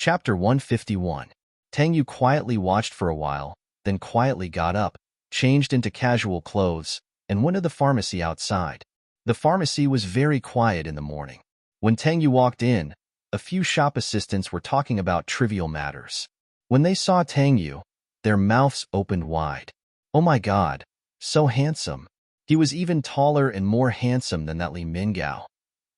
Chapter 151. Tang Yu quietly watched for a while, then quietly got up, changed into casual clothes, and went to the pharmacy outside. The pharmacy was very quiet in the morning. When Tang Yu walked in, a few shop assistants were talking about trivial matters. When they saw Tang Yu, their mouths opened wide. Oh my God, so handsome. He was even taller and more handsome than that Li Mingao.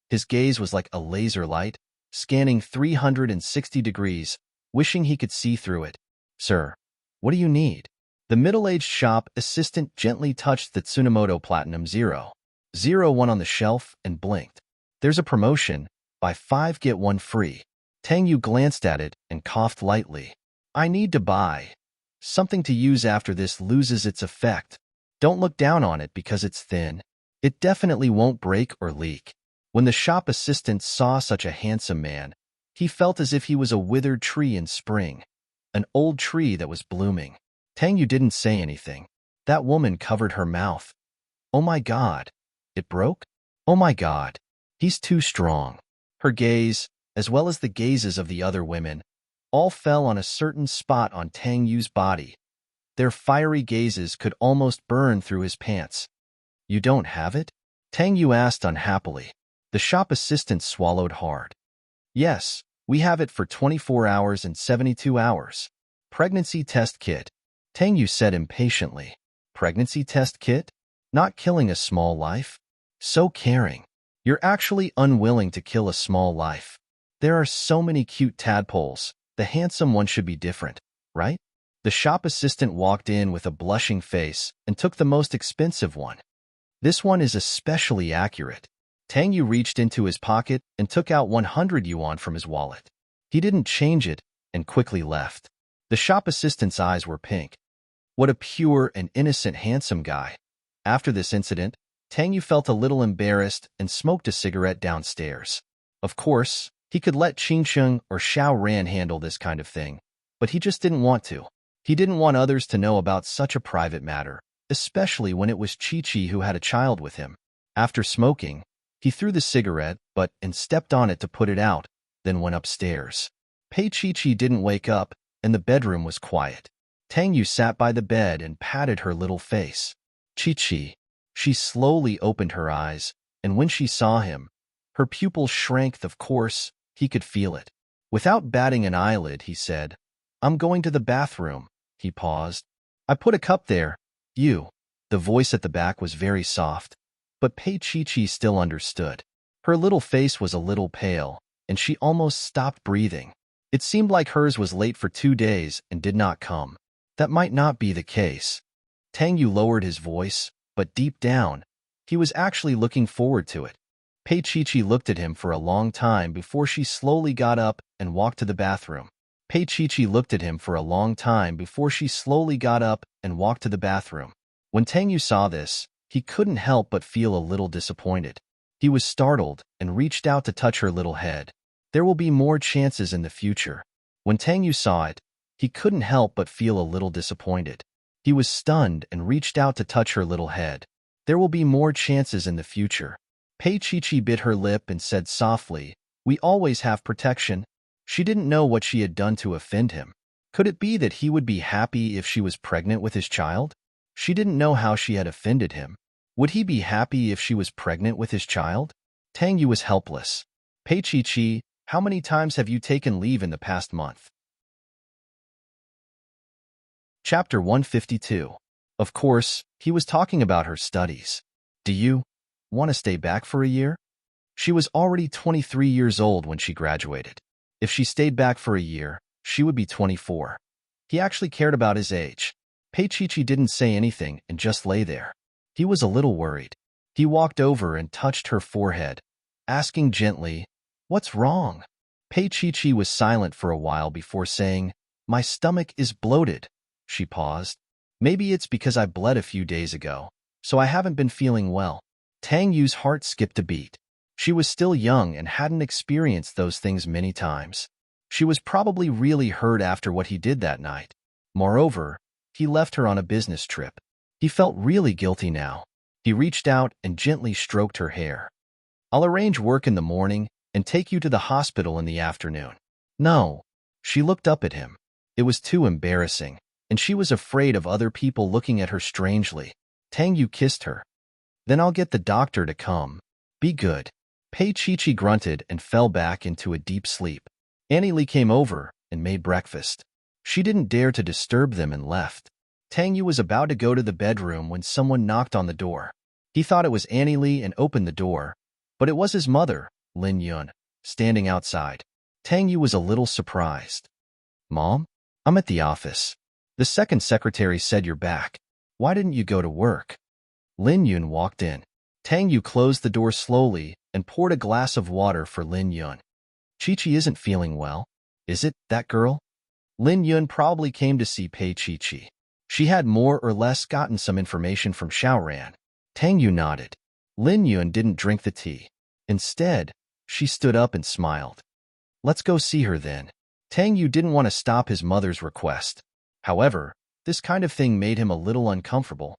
His gaze was like a laser light, scanning 360 degrees, wishing he could see through it. Sir, what do you need? The middle-aged shop assistant gently touched the Tsunomoto Platinum 001 on the shelf and blinked. There's a promotion, buy 5 get 1 free. Tang Yu glanced at it and coughed lightly. I need to buy something to use after this loses its effect. Don't look down on it because it's thin. It definitely won't break or leak. When the shop assistant saw such a handsome man, he felt as if he was a withered tree in spring, an old tree that was blooming. Tang Yu didn't say anything. That woman covered her mouth. Oh my God, it broke? Oh my God, he's too strong. Her gaze, as well as the gazes of the other women, all fell on a certain spot on Tang Yu's body. Their fiery gazes could almost burn through his pants. You don't have it? Tang Yu asked unhappily. The shop assistant swallowed hard. Yes, we have it for 24 hours and 72 hours. Pregnancy test kit. Tang Yu said impatiently. Pregnancy test kit? Not killing a small life? So caring. You're actually unwilling to kill a small life. There are so many cute tadpoles. The handsome one should be different, right? The shop assistant walked in with a blushing face and took the most expensive one. This one is especially accurate. Tang Yu reached into his pocket and took out 100 yuan from his wallet. He didn't change it and quickly left. The shop assistant's eyes were pink. What a pure and innocent handsome guy. After this incident, Tang Yu felt a little embarrassed and smoked a cigarette downstairs. Of course, he could let Qing Sheng or Xiao Ran handle this kind of thing, but he just didn't want to. He didn't want others to know about such a private matter, especially when it was Chi-Chi who had a child with him. After smoking, he threw the cigarette butt and stepped on it to put it out, then went upstairs. Pei Chi-Chi didn't wake up, and the bedroom was quiet. Tang Yu sat by the bed and patted her little face. Chi-Chi. She slowly opened her eyes, and when she saw him, her pupils shrank. Of course, he could feel it. Without batting an eyelid, he said, I'm going to the bathroom. He paused. I put a cup there. You. The voice at the back was very soft, but Pei Chi-Chi still understood. Her little face was a little pale, and she almost stopped breathing. It seemed like hers was late for 2 days and did not come. That might not be the case. Tang Yu lowered his voice, but deep down, he was actually looking forward to it. Pei Chi-Chi looked at him for a long time before she slowly got up and walked to the bathroom. Pei Chi-Chi looked at him for a long time before she slowly got up and walked to the bathroom. When Tang Yu saw this, he couldn't help but feel a little disappointed. He was startled and reached out to touch her little head. There will be more chances in the future. When Tang Yu saw it, he couldn't help but feel a little disappointed. He was stunned and reached out to touch her little head. There will be more chances in the future. Pei Chi-Chi bit her lip and said softly, we always have protection. She didn't know what she had done to offend him. Could it be that he would be happy if she was pregnant with his child? She didn't know how she had offended him. Would he be happy if she was pregnant with his child? Tang Yu was helpless. Pei Chi-Chi, how many times have you taken leave in the past month? Chapter 152. Of course, he was talking about her studies. Do you want to stay back for a year? She was already 23 years old when she graduated. If she stayed back for a year, she would be 24. He actually cared about his age. Pei Chi-Chi didn't say anything and just lay there. He was a little worried. He walked over and touched her forehead, asking gently, what's wrong? Pei Chi-Chi was silent for a while before saying, my stomach is bloated. She paused. Maybe it's because I bled a few days ago, so I haven't been feeling well. Tang Yu's heart skipped a beat. She was still young and hadn't experienced those things many times. She was probably really hurt after what he did that night. Moreover, he left her on a business trip. He felt really guilty now. He reached out and gently stroked her hair. I'll arrange work in the morning and take you to the hospital in the afternoon. No. She looked up at him. It was too embarrassing, and she was afraid of other people looking at her strangely. Tang Yu kissed her. Then I'll get the doctor to come. Be good. Pei Chi grunted and fell back into a deep sleep. Annie Lee came over and made breakfast. She didn't dare to disturb them and left. Tang Yu was about to go to the bedroom when someone knocked on the door. He thought it was Annie Lee and opened the door, but it was his mother, Lin Yun, standing outside. Tang Yu was a little surprised. Mom? I'm at the office. The second secretary said you're back. Why didn't you go to work? Lin Yun walked in. Tang Yu closed the door slowly and poured a glass of water for Lin Yun. Chi-Chi isn't feeling well. Is it, that girl? Lin Yun probably came to see Pei Chi-Chi. She had more or less gotten some information from Xiaoran. Tang Yu nodded. Lin Yun didn't drink the tea. Instead, she stood up and smiled. Let's go see her then. Tang Yu didn't want to stop his mother's request. However, this kind of thing made him a little uncomfortable.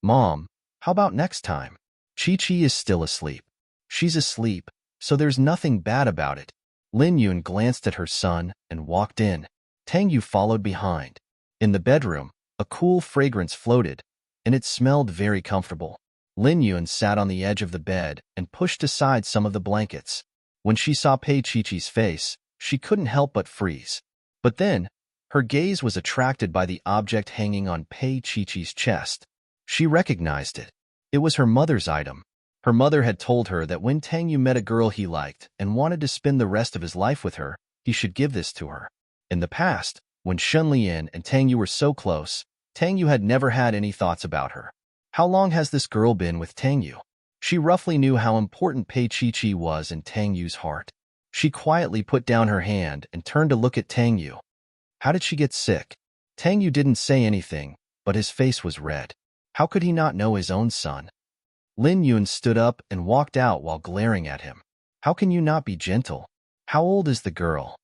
Mom, how about next time? Chi-Chi is still asleep. She's asleep, so there's nothing bad about it. Lin Yun glanced at her son and walked in. Tang Yu followed behind. In the bedroom, a cool fragrance floated, and it smelled very comfortable. Lin Yun sat on the edge of the bed and pushed aside some of the blankets. When she saw Pei Chi-Chi's face, she couldn't help but freeze. But then, her gaze was attracted by the object hanging on Pei Chi-Chi's chest. She recognized it. It was her mother's item. Her mother had told her that when Tang Yu met a girl he liked and wanted to spend the rest of his life with her, he should give this to her. In the past, when Shun Lian and Tang Yu were so close, Tang Yu had never had any thoughts about her. How long has this girl been with Tang Yu? She roughly knew how important Pei Chi-Chi was in Tang Yu's heart. She quietly put down her hand and turned to look at Tang Yu. How did she get sick? Tang Yu didn't say anything, but his face was red. How could he not know his own son? Lin Yun stood up and walked out while glaring at him. How can you not be gentle? How old is the girl?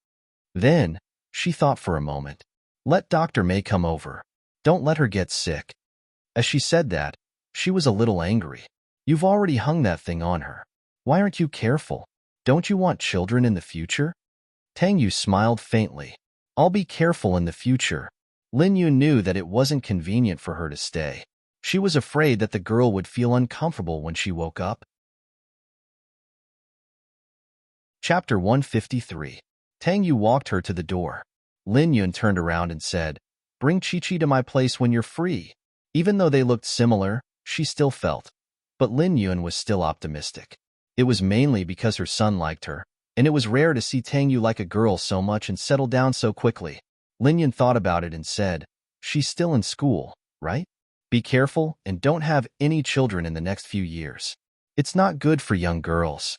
Then, she thought for a moment. Let Dr. May come over. Don't let her get sick. As she said that, she was a little angry. You've already hung that thing on her. Why aren't you careful? Don't you want children in the future? Tang Yu smiled faintly. I'll be careful in the future. Lin Yun knew that it wasn't convenient for her to stay. She was afraid that the girl would feel uncomfortable when she woke up. Chapter 153. Tang Yu walked her to the door. Lin Yun turned around and said, Bring Chi-Chi to my place when you're free. Even though they looked similar, she still felt. But Lin Yun was still optimistic. It was mainly because her son liked her, and it was rare to see Tang Yu like a girl so much and settle down so quickly. Lin Yun thought about it and said, She's still in school, right? Be careful and don't have any children in the next few years. It's not good for young girls.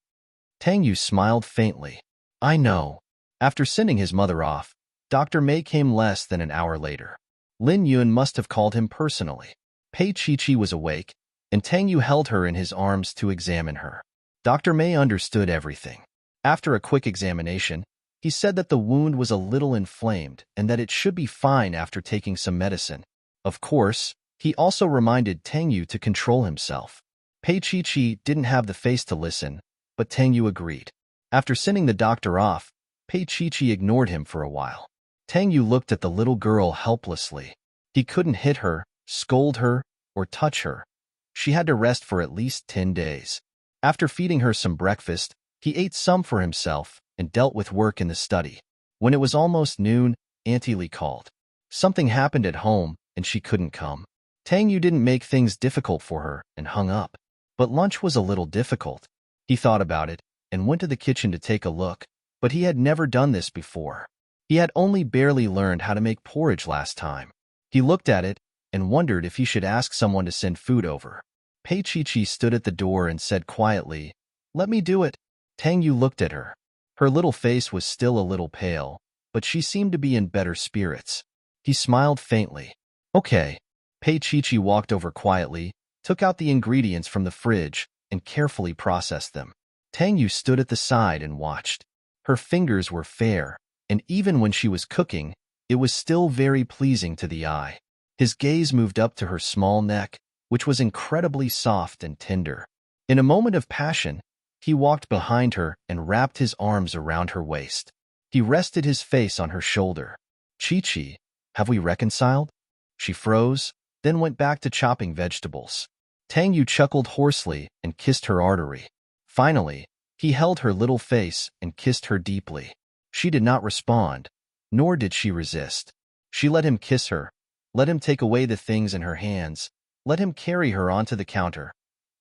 Tang Yu smiled faintly. I know. After sending his mother off, Dr. May came less than an hour later. Lin Yun must have called him personally. Pei Chi-Chi was awake, and Tang Yu held her in his arms to examine her. Dr. May understood everything. After a quick examination, he said that the wound was a little inflamed and that it should be fine after taking some medicine. Of course, he also reminded Tang Yu to control himself. Pei Chi-Chi didn't have the face to listen, but Tang Yu agreed. After sending the doctor off, Pei Chi-Chi ignored him for a while. Tang Yu looked at the little girl helplessly. He couldn't hit her, scold her, or touch her. She had to rest for at least 10 days. After feeding her some breakfast, he ate some for himself and dealt with work in the study. When it was almost noon, Auntie Lee called. Something happened at home, and she couldn't come. Tang Yu didn't make things difficult for her and hung up. But lunch was a little difficult. He thought about it and went to the kitchen to take a look, but he had never done this before. He had only barely learned how to make porridge last time. He looked at it and wondered if he should ask someone to send food over. Pei Chi-Chi stood at the door and said quietly, Let me do it. Tang Yu looked at her. Her little face was still a little pale, but she seemed to be in better spirits. He smiled faintly. Okay. Pei Chi-Chi walked over quietly, took out the ingredients from the fridge, and carefully processed them. Tang Yu stood at the side and watched. Her fingers were fair, and even when she was cooking, it was still very pleasing to the eye. His gaze moved up to her small neck, which was incredibly soft and tender. In a moment of passion, he walked behind her and wrapped his arms around her waist. He rested his face on her shoulder. Chi-Chi, have we reconciled? She froze, then went back to chopping vegetables. Tang Yu chuckled hoarsely and kissed her artery. Finally, he held her little face and kissed her deeply. She did not respond, nor did she resist. She let him kiss her, let him take away the things in her hands, let him carry her onto the counter.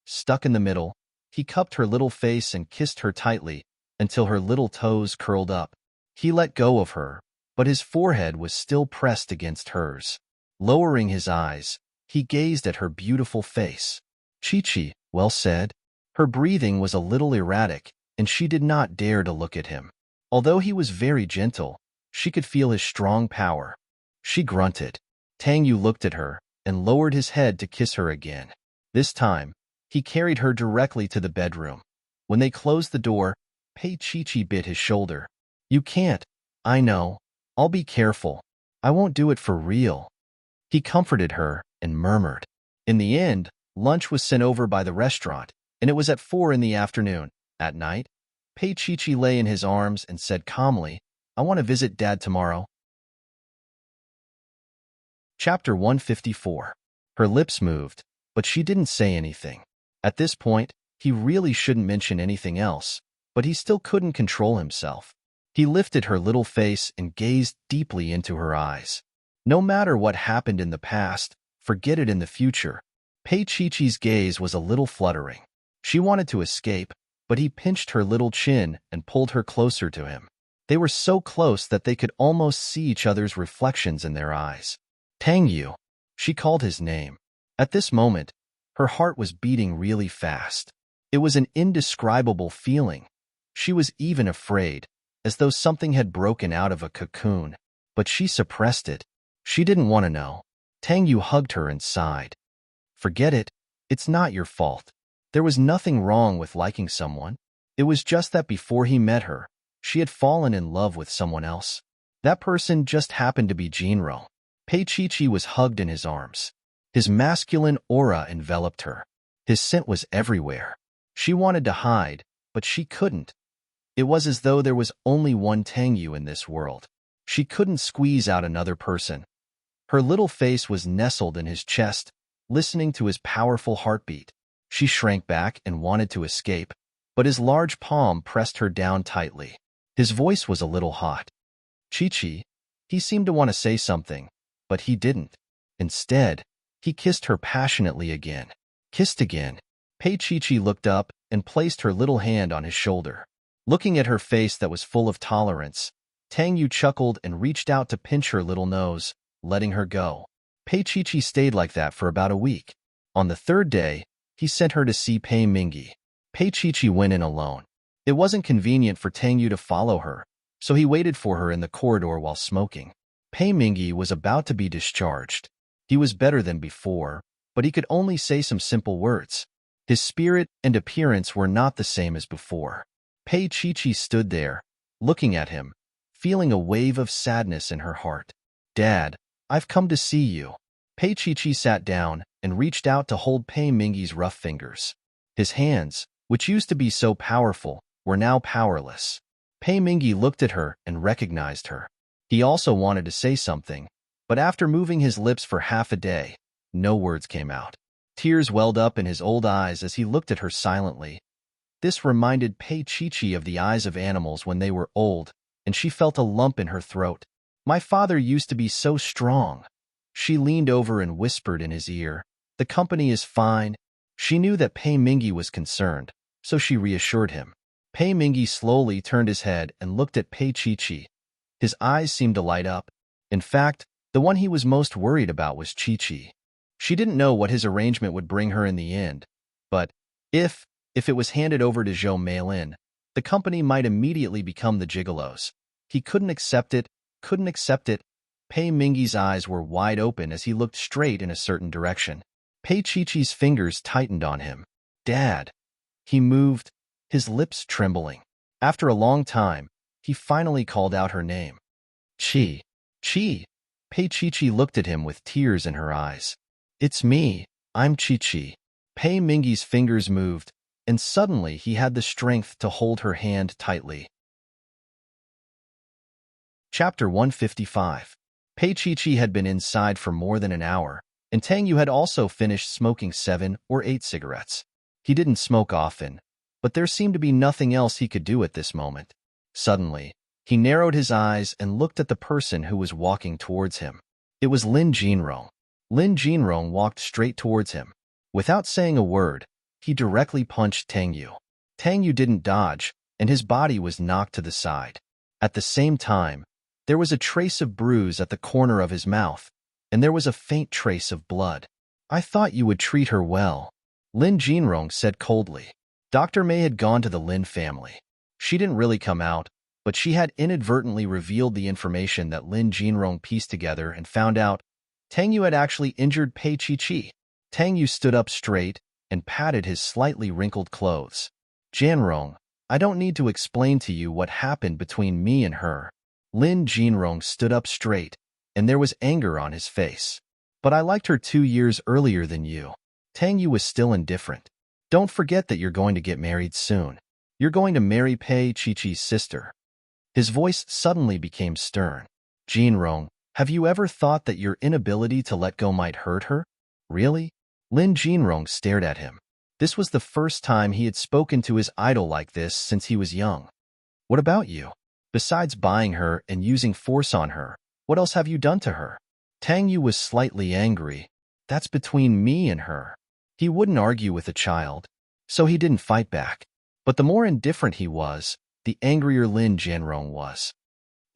Stuck in the middle, he cupped her little face and kissed her tightly until her little toes curled up. He let go of her, but his forehead was still pressed against hers. Lowering his eyes, he gazed at her beautiful face. Chi-Chi, well said. Her breathing was a little erratic, and she did not dare to look at him. Although he was very gentle, she could feel his strong power. She grunted. Tang Yu looked at her and lowered his head to kiss her again. This time, he carried her directly to the bedroom. When they closed the door, Pei Chi-Chi bit his shoulder. You can't. I know. I'll be careful. I won't do it for real. He comforted her and murmured. In the end, lunch was sent over by the restaurant, and it was at 4 in the afternoon. At night, Pei Chi-Chi lay in his arms and said calmly, I want to visit Dad tomorrow. Chapter 154. Her lips moved, but she didn't say anything. At this point, he really shouldn't mention anything else, but he still couldn't control himself. He lifted her little face and gazed deeply into her eyes. No matter what happened in the past, forget it in the future. Pei Chi-Chi's gaze was a little fluttering. She wanted to escape, but he pinched her little chin and pulled her closer to him. They were so close that they could almost see each other's reflections in their eyes. Tang Yu. She called his name. At this moment, her heart was beating really fast. It was an indescribable feeling. She was even afraid, as though something had broken out of a cocoon, but she suppressed it. She didn't want to know. Tang Yu hugged her and sighed. Forget it. It's not your fault. There was nothing wrong with liking someone. It was just that before he met her, she had fallen in love with someone else. That person just happened to be Jinro. Pei Chi-Chi was hugged in his arms. His masculine aura enveloped her. His scent was everywhere. She wanted to hide, but she couldn't. It was as though there was only one Tang Yu in this world. She couldn't squeeze out another person. Her little face was nestled in his chest, listening to his powerful heartbeat. She shrank back and wanted to escape, but his large palm pressed her down tightly. His voice was a little hot. Chi-Chi. He seemed to want to say something, but he didn't. Instead, he kissed her passionately again. Kissed again. Pei Chi-Chi looked up and placed her little hand on his shoulder. Looking at her face that was full of tolerance, Tang Yu chuckled and reached out to pinch her little nose, letting her go. Pei Chi-Chi stayed like that for about a week. On the third day, he sent her to see Pei Mingi. Pei Chi-Chi went in alone. It wasn't convenient for Tang Yu to follow her, so he waited for her in the corridor while smoking. Pei Mingi was about to be discharged. He was better than before, but he could only say some simple words. His spirit and appearance were not the same as before. Pei Chi-Chi stood there, looking at him, feeling a wave of sadness in her heart. Dad, I've come to see you. Pei Chi-Chi sat down and reached out to hold Pei Mingi's rough fingers. His hands, which used to be so powerful, were now powerless. Pei Mingi looked at her and recognized her. He also wanted to say something, but after moving his lips for half a day, no words came out. Tears welled up in his old eyes as he looked at her silently. This reminded Pei Chi-Chi of the eyes of animals when they were old, and she felt a lump in her throat. My father used to be so strong. She leaned over and whispered in his ear, the company is fine. She knew that Pei Mingi was concerned, so she reassured him. Pei Mingi slowly turned his head and looked at Pei Chi-Chi. His eyes seemed to light up. In fact, the one he was most worried about was Chi-Chi. She didn't know what his arrangement would bring her in the end, but if it was handed over to Zhou Meilin, the company might immediately become the gigolos. He couldn't accept it. Pei Mingi's eyes were wide open as he looked straight in a certain direction. Pei Chi-Chi's fingers tightened on him. Dad. He moved, his lips trembling. After a long time, he finally called out her name. Chi. Chi. Pei Chi-Chi looked at him with tears in her eyes. It's me, I'm Chi-Chi. Pei Mingi's fingers moved, and suddenly he had the strength to hold her hand tightly. Chapter 155. Pei Chi had been inside for more than an hour, and Tang Yu had also finished smoking 7 or 8 cigarettes. He didn't smoke often, but there seemed to be nothing else he could do at this moment. Suddenly, he narrowed his eyes and looked at the person who was walking towards him. It was Lin Jinrong. Lin Jinrong walked straight towards him. Without saying a word, he directly punched Tang Yu. Tang Yu didn't dodge, and his body was knocked to the side. At the same time, there was a trace of bruise at the corner of his mouth, and there was a faint trace of blood. "I thought you would treat her well," Lin Jinrong said coldly. Dr. Mei had gone to the Lin family. She didn't really come out, but she had inadvertently revealed the information that Lin Jinrong pieced together and found out Tang Yu had actually injured Pei Chi. Tang Yu stood up straight and patted his slightly wrinkled clothes. "Janrong, I don't need to explain to you what happened between me and her." Lin Jinrong stood up straight, and there was anger on his face. "But I liked her 2 years earlier than you." Tang Yu was still indifferent. "Don't forget that you're going to get married soon. You're going to marry Pei Chi's sister." His voice suddenly became stern. "Jinrong, have you ever thought that your inability to let go might hurt her? Really?" Lin Jinrong stared at him. This was the first time he had spoken to his idol like this since he was young. "What about you? Besides buying her and using force on her, what else have you done to her?" Tang Yu was slightly angry. "That's between me and her." He wouldn't argue with a child, so he didn't fight back. But the more indifferent he was, the angrier Lin Jinrong was.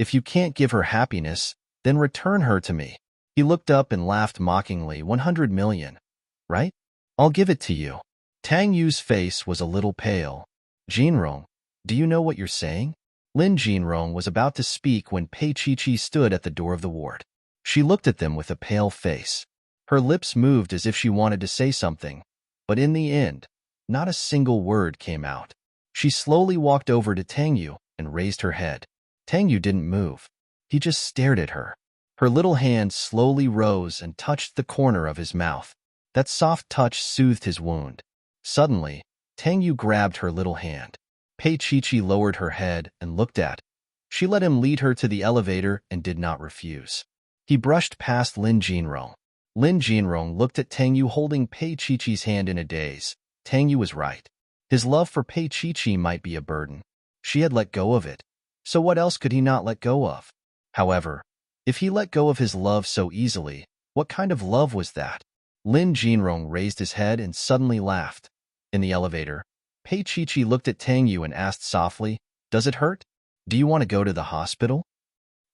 "If you can't give her happiness, then return her to me." He looked up and laughed mockingly. 100 million, right? I'll give it to you." Tang Yu's face was a little pale. "Jinrong, do you know what you're saying?" Lin Jinrong was about to speak when Pei Chi stood at the door of the ward. She looked at them with a pale face. Her lips moved as if she wanted to say something, but in the end, not a single word came out. She slowly walked over to Tang Yu and raised her head. Tang Yu didn't move. He just stared at her. Her little hand slowly rose and touched the corner of his mouth. That soft touch soothed his wound. Suddenly, Tang Yu grabbed her little hand. Pei Chi lowered her head and looked at. She let him lead her to the elevator and did not refuse. He brushed past Lin Jinrong. Lin Jinrong looked at Tang Yu holding Pei Chi's hand in a daze. Tang Yu was right. His love for Pei Chi might be a burden. She had let go of it, so what else could he not let go of? However, if he let go of his love so easily, what kind of love was that? Lin Jinrong raised his head and suddenly laughed. In the elevator, Pei Chi looked at Tang Yu and asked softly, "Does it hurt? Do you want to go to the hospital?"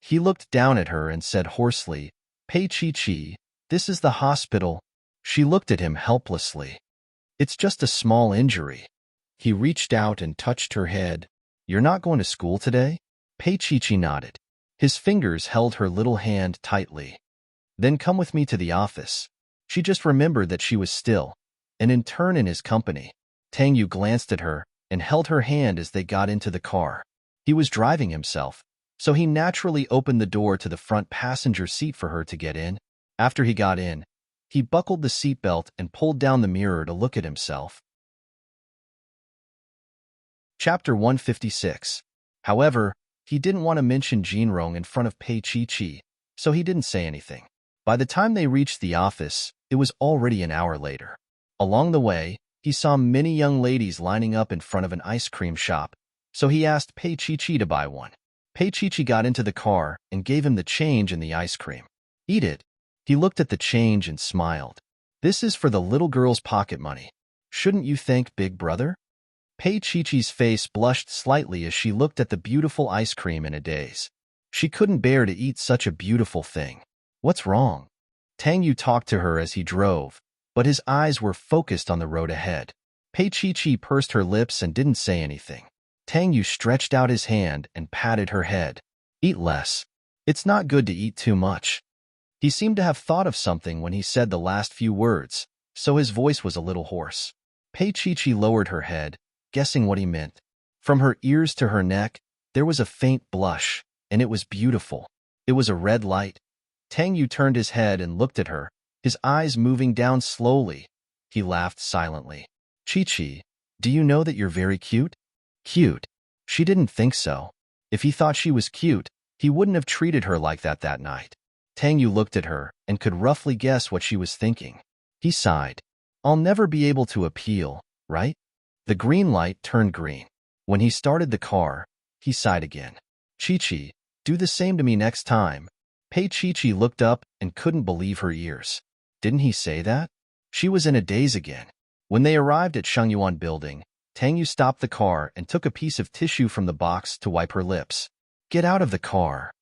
He looked down at her and said hoarsely, "Pei Chi, this is the hospital." She looked at him helplessly. "It's just a small injury." He reached out and touched her head. "You're not going to school today?" Pei Chi nodded. His fingers held her little hand tightly. "Then come with me to the office." She just remembered that she was still, and in turn in his company. Tang Yu glanced at her and held her hand as they got into the car. He was driving himself, so he naturally opened the door to the front passenger seat for her to get in. After he got in, he buckled the seatbelt and pulled down the mirror to look at himself. Chapter 156. However, he didn't want to mention Jinrong in front of Pei Chi, so he didn't say anything. By the time they reached the office, it was already an hour later. Along the way, he saw many young ladies lining up in front of an ice cream shop, so he asked Pei Chi to buy one. Pei Chi got into the car and gave him the change in the ice cream. "Eat it." He looked at the change and smiled. "This is for the little girl's pocket money. Shouldn't you thank Big Brother?" Pei Chi's face blushed slightly as she looked at the beautiful ice cream in a daze. She couldn't bear to eat such a beautiful thing. "What's wrong?" Tang Yu talked to her as he drove, but his eyes were focused on the road ahead. Pei Chi pursed her lips and didn't say anything. Tang Yu stretched out his hand and patted her head. "Eat less. It's not good to eat too much." He seemed to have thought of something when he said the last few words, so his voice was a little hoarse. Pei Chi lowered her head, guessing what he meant. From her ears to her neck, there was a faint blush, and it was beautiful. It was a red light. Tang Yu turned his head and looked at her, his eyes moving down slowly. He laughed silently. "Chi, do you know that you're very cute?" Cute? She didn't think so. If he thought she was cute, He wouldn't have treated her like that night. Tang Yu looked at her and could roughly guess what she was thinking. He sighed. I'll never be able to appeal, right? The green light turned green. When he started the car, he sighed again. Chi-Chi, do the same to me next time. Pei Chi-Chi looked up and couldn't believe her ears. Didn't he say that? She was in a daze again. When they arrived at Shengyuan building, Tang Yu stopped the car and took a piece of tissue from the box to wipe her lips. Get out of the car.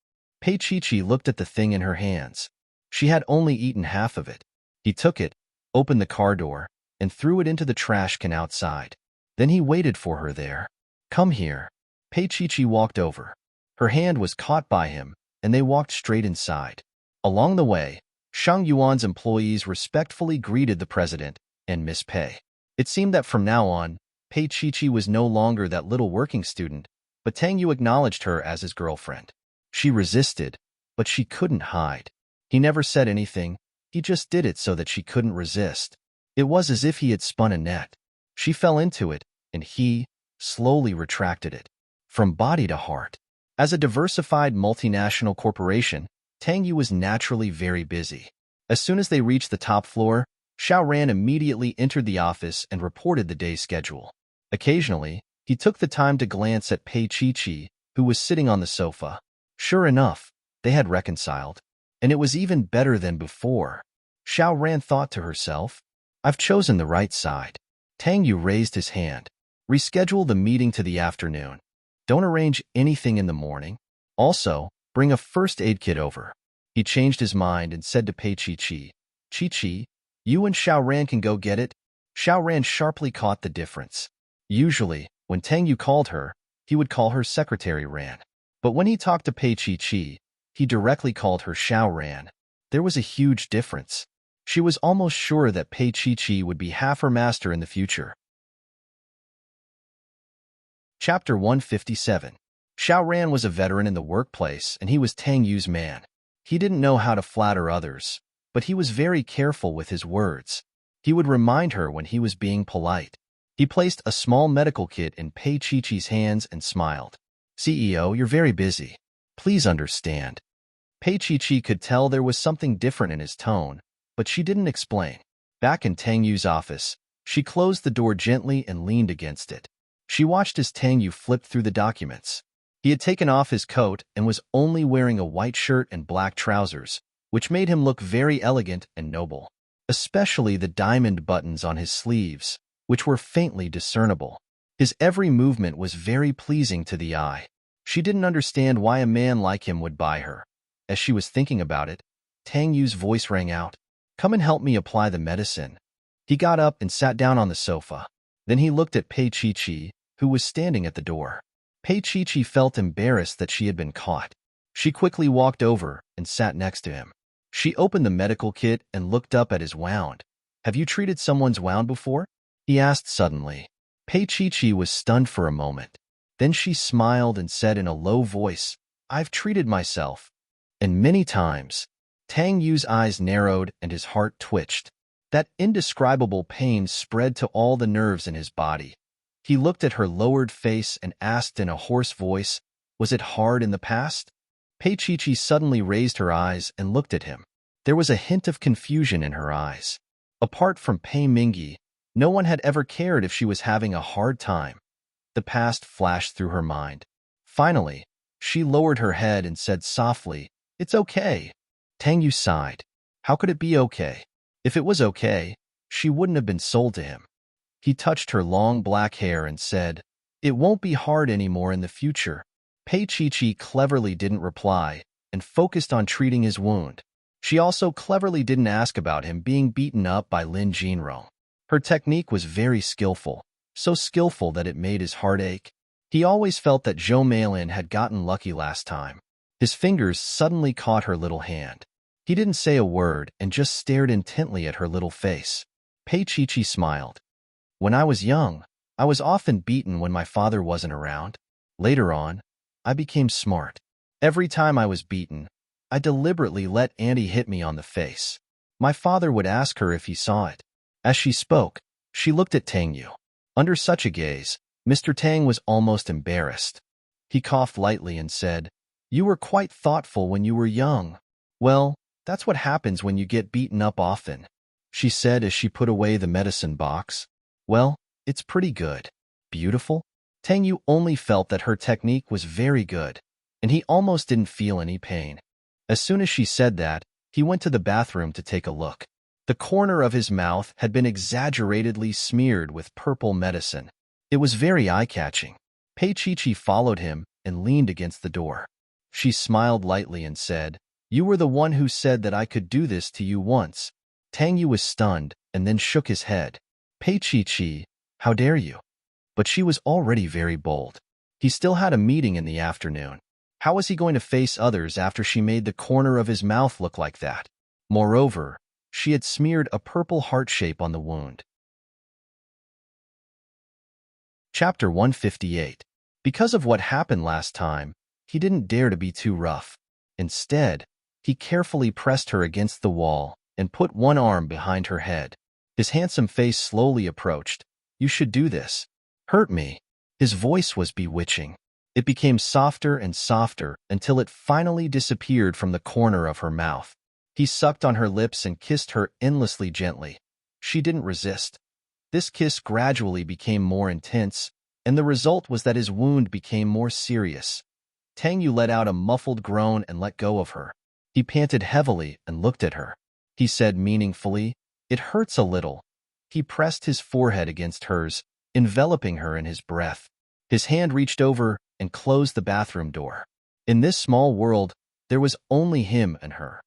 Pei Chi-Chi looked at the thing in her hands. She had only eaten half of it. He took it, opened the car door, and threw it into the trash can outside. Then he waited for her there. Come here. Pei Chi-Chi walked over. Her hand was caught by him, and they walked straight inside. Along the way, Shang Yuan's employees respectfully greeted the president and Miss Pei. It seemed that from now on, Pei Chi-Chi was no longer that little working student, but Tang Yu acknowledged her as his girlfriend. She resisted, but she couldn't hide. He never said anything, he just did it so that she couldn't resist. It was as if he had spun a net. She fell into it, and he slowly retracted it, from body to heart. As a diversified multinational corporation, Tang Yu was naturally very busy. As soon as they reached the top floor, Xiao Ran immediately entered the office and reported the day's schedule. Occasionally, he took the time to glance at Pei Chi-Chi, who was sitting on the sofa. Sure enough, they had reconciled, and it was even better than before. Xiao Ran thought to herself, I've chosen the right side. Tang Yu raised his hand. Reschedule the meeting to the afternoon. Don't arrange anything in the morning. Also, bring a first aid kit over. He changed his mind and said to Pei Chi-Chi, Chi-Chi, you and Xiao Ran can go get it. Xiao Ran sharply caught the difference. Usually, when Tang Yu called her, he would call her Secretary Ran. But when he talked to Pei Chi-Chi, he directly called her Xiao Ran. There was a huge difference. She was almost sure that Pei Chi-Chi would be half her master in the future. Chapter 157. Xiao Ran was a veteran in the workplace, and he was Tang Yu's man. He didn't know how to flatter others, but he was very careful with his words. He would remind her when he was being polite. He placed a small medical kit in Pei Chi-Chi's hands and smiled. CEO, you're very busy. Please understand. Pei Chi-Chi could tell there was something different in his tone, but she didn't explain. Back in Tang Yu's office, she closed the door gently and leaned against it. She watched as Tang Yu flipped through the documents. He had taken off his coat and was only wearing a white shirt and black trousers, which made him look very elegant and noble, especially the diamond buttons on his sleeves, which were faintly discernible. His every movement was very pleasing to the eye. She didn't understand why a man like him would buy her. As she was thinking about it, Tang Yu's voice rang out, Come and help me apply the medicine. He got up and sat down on the sofa. Then he looked at Pei Chi-Chi, who was standing at the door. Pei Chi-Chi felt embarrassed that she had been caught. She quickly walked over and sat next to him. She opened the medical kit and looked up at his wound. Have you treated someone's wound before? He asked suddenly. Pei Chi-Chi was stunned for a moment. Then she smiled and said in a low voice, I've treated myself. And many times. Tang Yu's eyes narrowed and his heart twitched. That indescribable pain spread to all the nerves in his body. He looked at her lowered face and asked in a hoarse voice, Was it hard in the past? Pei Chi-Chi suddenly raised her eyes and looked at him. There was a hint of confusion in her eyes. Apart from Pei Mingyi, no one had ever cared if she was having a hard time. The past flashed through her mind. Finally, she lowered her head and said softly, It's okay. Tang Yu sighed. How could it be okay? If it was okay, she wouldn't have been sold to him. He touched her long black hair and said, It won't be hard anymore in the future. Pei Chi-Chi cleverly didn't reply and focused on treating his wound. She also cleverly didn't ask about him being beaten up by Lin Jinrong. Her technique was very skillful, so skillful that it made his heart ache. He always felt that Zhou Meilin had gotten lucky last time. His fingers suddenly caught her little hand. He didn't say a word and just stared intently at her little face. Pei Chi-Chi smiled. When I was young, I was often beaten when my father wasn't around. Later on, I became smart. Every time I was beaten, I deliberately let Auntie hit me on the face. My father would ask her if he saw it. As she spoke, she looked at Tang Yu. Under such a gaze, Mr. Tang was almost embarrassed. He coughed lightly and said, You were quite thoughtful when you were young. Well, that's what happens when you get beaten up often, she said as she put away the medicine box. Well, it's pretty good. Beautiful? Tang Yu only felt that her technique was very good, and he almost didn't feel any pain. As soon as she said that, he went to the bathroom to take a look. The corner of his mouth had been exaggeratedly smeared with purple medicine. It was very eye-catching. Pei Chi followed him and leaned against the door. She smiled lightly and said, "You were the one who said that I could do this to you once." Tang Yu was stunned and then shook his head. "Pei Chi, how dare you?" But she was already very bold. He still had a meeting in the afternoon. How was he going to face others after she made the corner of his mouth look like that? Moreover, she had smeared a purple heart shape on the wound. Chapter 158. Because of what happened last time, he didn't dare to be too rough. Instead, he carefully pressed her against the wall and put one arm behind her head. His handsome face slowly approached. "You should do this. Hurt me." His voice was bewitching. It became softer and softer until it finally disappeared from the corner of her mouth. He sucked on her lips and kissed her endlessly gently. She didn't resist. This kiss gradually became more intense, and the result was that his wound became more serious. Tang Yu let out a muffled groan and let go of her. He panted heavily and looked at her. He said meaningfully, "It hurts a little." He pressed his forehead against hers, enveloping her in his breath. His hand reached over and closed the bathroom door. In this small world, there was only him and her.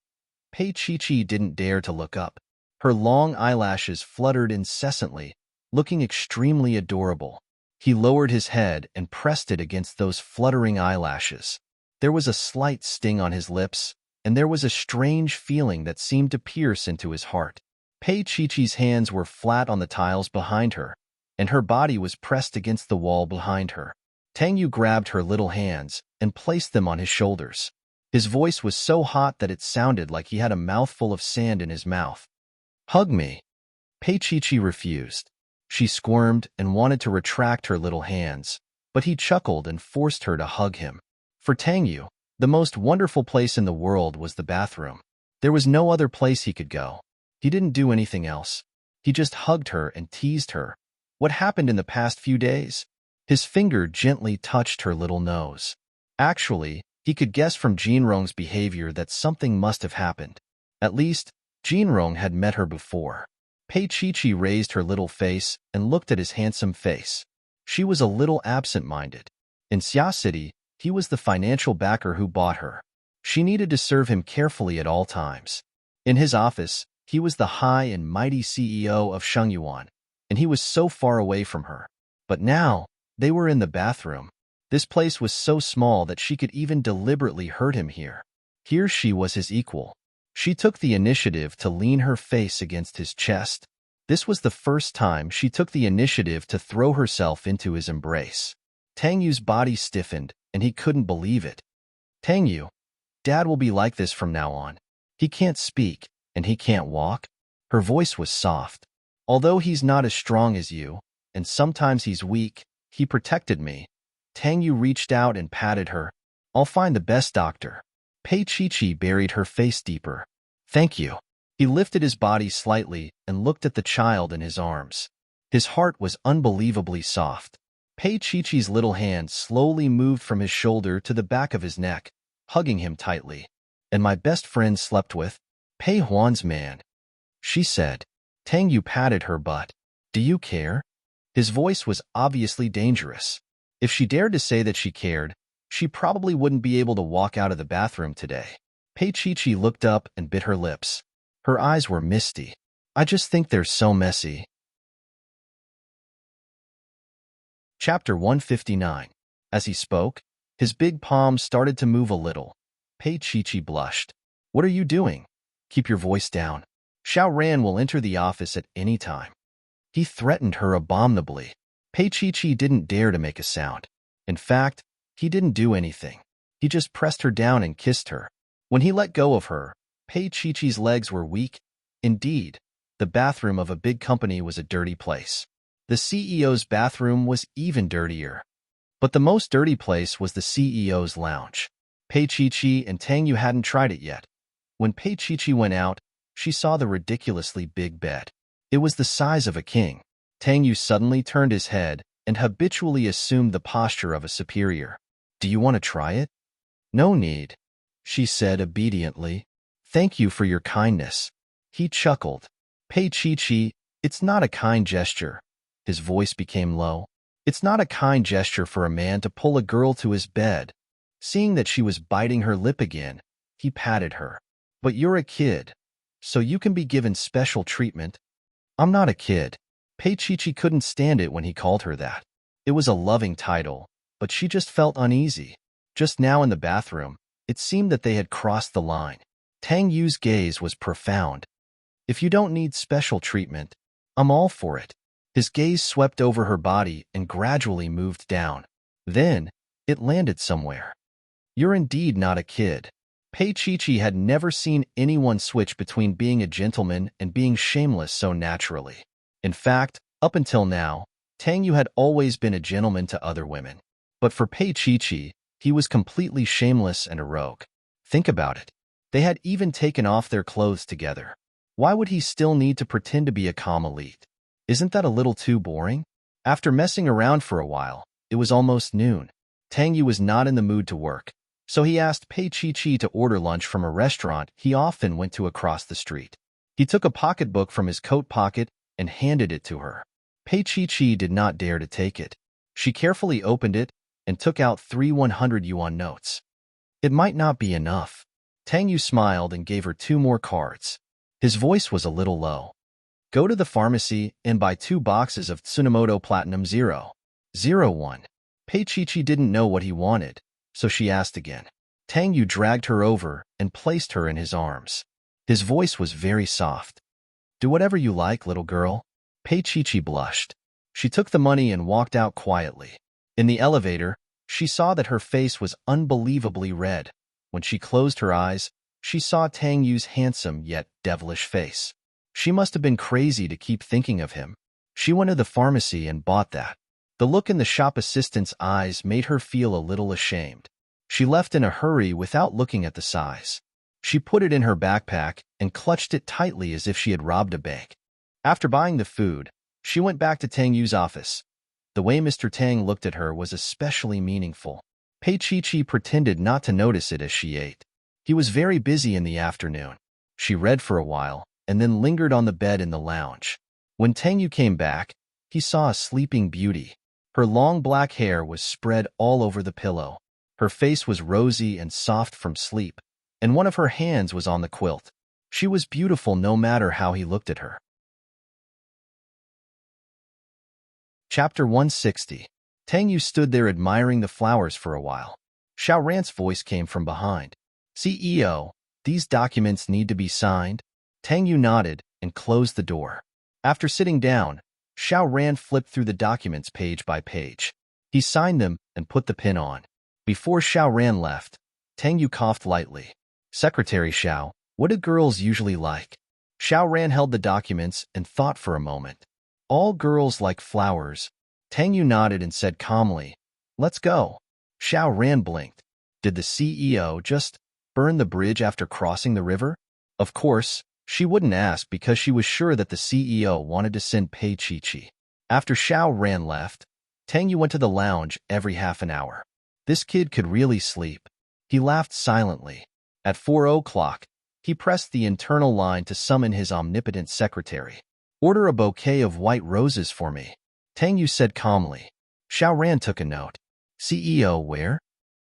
Pei Chi didn't dare to look up. Her long eyelashes fluttered incessantly, looking extremely adorable. He lowered his head and pressed it against those fluttering eyelashes. There was a slight sting on his lips, and there was a strange feeling that seemed to pierce into his heart. Pei Chi's hands were flat on the tiles behind her, and her body was pressed against the wall behind her. Tang Yu grabbed her little hands and placed them on his shoulders. His voice was so hot that it sounded like he had a mouthful of sand in his mouth. "Hug me." Pei Chi refused. She squirmed and wanted to retract her little hands, but he chuckled and forced her to hug him. For Tang Yu, the most wonderful place in the world was the bathroom. There was no other place he could go. He didn't do anything else. He just hugged her and teased her. What happened in the past few days? His finger gently touched her little nose. Actually, he could guess from Jinrong's behavior that something must have happened. At least, Jinrong had met her before. Pei Chi raised her little face and looked at his handsome face. She was a little absent-minded. In Xia City, he was the financial backer who bought her. She needed to serve him carefully at all times. In his office, he was the high and mighty CEO of Shengyuan, and he was so far away from her. But now, they were in the bathroom. This place was so small that she could even deliberately hurt him here. Here she was his equal. She took the initiative to lean her face against his chest. This was the first time she took the initiative to throw herself into his embrace. Tang Yu's body stiffened, and he couldn't believe it. "Tang Yu, Dad will be like this from now on. He can't speak, and he can't walk." Her voice was soft. "Although he's not as strong as you, and sometimes he's weak, he protected me." Tang Yu reached out and patted her. "I'll find the best doctor." Pei Chi buried her face deeper. "Thank you." He lifted his body slightly and looked at the child in his arms. His heart was unbelievably soft. Pei Chi's little hand slowly moved from his shoulder to the back of his neck, hugging him tightly. "And my best friend slept with Pei Huan's man," she said. Tang Yu patted her butt. "Do you care?" His voice was obviously dangerous. If she dared to say that she cared, she probably wouldn't be able to walk out of the bathroom today. Pei Chi looked up and bit her lips. Her eyes were misty. "I just think they're so messy." Chapter 159. As he spoke, his big palms started to move a little. Pei Chi blushed. "What are you doing? Keep your voice down. Xiao Ran will enter the office at any time." He threatened her abominably. Pei Chi didn't dare to make a sound. In fact, he didn't do anything. He just pressed her down and kissed her. When he let go of her, Pei Chi's legs were weak. Indeed, the bathroom of a big company was a dirty place. The CEO's bathroom was even dirtier. But the most dirty place was the CEO's lounge. Pei Chi and Tang Yu hadn't tried it yet. When Pei Chi went out, she saw the ridiculously big bed. It was the size of a king. Tang Yu suddenly turned his head and habitually assumed the posture of a superior. "Do you want to try it?" "No need," she said obediently. "Thank you for your kindness." He chuckled. "Pei Chi, it's not a kind gesture." His voice became low. "It's not a kind gesture for a man to pull a girl to his bed." Seeing that she was biting her lip again, he patted her. "But you're a kid, so you can be given special treatment." "I'm not a kid." Pei Chi couldn't stand it when he called her that. It was a loving title, but she just felt uneasy. Just now in the bathroom, it seemed that they had crossed the line. Tang Yu's gaze was profound. "If you don't need special treatment, I'm all for it." His gaze swept over her body and gradually moved down. Then, it landed somewhere. "You're indeed not a kid." Pei Chi had never seen anyone switch between being a gentleman and being shameless so naturally. In fact, up until now, Tang Yu had always been a gentleman to other women. But for Pei Chi, he was completely shameless and a rogue. Think about it. They had even taken off their clothes together. Why would he still need to pretend to be a calm elite? Isn't that a little too boring? After messing around for a while, it was almost noon. Tang Yu was not in the mood to work, so he asked Pei Chi to order lunch from a restaurant he often went to across the street. He took a pocketbook from his coat pocket and handed it to her. Pei Chi did not dare to take it. She carefully opened it and took out 3 100 yuan notes. "It might not be enough." Tang Yu smiled and gave her 2 more cards. His voice was a little low. "Go to the pharmacy and buy 2 boxes of Tsunomoto Platinum 001. Pei Chi didn't know what he wanted, so she asked again. Tang Yu dragged her over and placed her in his arms. His voice was very soft. "Do whatever you like, little girl." Pei Chi blushed. She took the money and walked out quietly. In the elevator, she saw that her face was unbelievably red. When she closed her eyes, she saw Tang Yu's handsome yet devilish face. She must have been crazy to keep thinking of him. She went to the pharmacy and bought that. The look in the shop assistant's eyes made her feel a little ashamed. She left in a hurry without looking at the size. She put it in her backpack and clutched it tightly as if she had robbed a bank. After buying the food, she went back to Tang Yu's office. The way Mr. Tang looked at her was especially meaningful. Pei Chi pretended not to notice it as she ate. He was very busy in the afternoon. She read for a while and then lingered on the bed in the lounge. When Tang Yu came back, he saw a sleeping beauty. Her long black hair was spread all over the pillow. Her face was rosy and soft from sleep, and one of her hands was on the quilt. She was beautiful no matter how he looked at her. Chapter 160. Tang Yu stood there admiring the flowers for a while. Xiao Ran's voice came from behind. "CEO, these documents need to be signed." Tang Yu nodded and closed the door. After sitting down, Xiao Ran flipped through the documents page by page. He signed them and put the pin on. Before Xiao Ran left, Tang Yu coughed lightly. "Secretary Xiao, what do girls usually like?" Xiao Ran held the documents and thought for a moment. "All girls like flowers." Tang Yu nodded and said calmly, "Let's go." Xiao Ran blinked. Did the CEO just burn the bridge after crossing the river? Of course, she wouldn't ask because she was sure that the CEO wanted to send Pei Chi. After Xiao Ran left, Tang Yu went to the lounge every half an hour. This kid could really sleep. He laughed silently. At 4 o'clock, he pressed the internal line to summon his omnipotent secretary. "Order a bouquet of white roses for me," Tang Yu said calmly. Xiao Ran took a note. "CEO where?"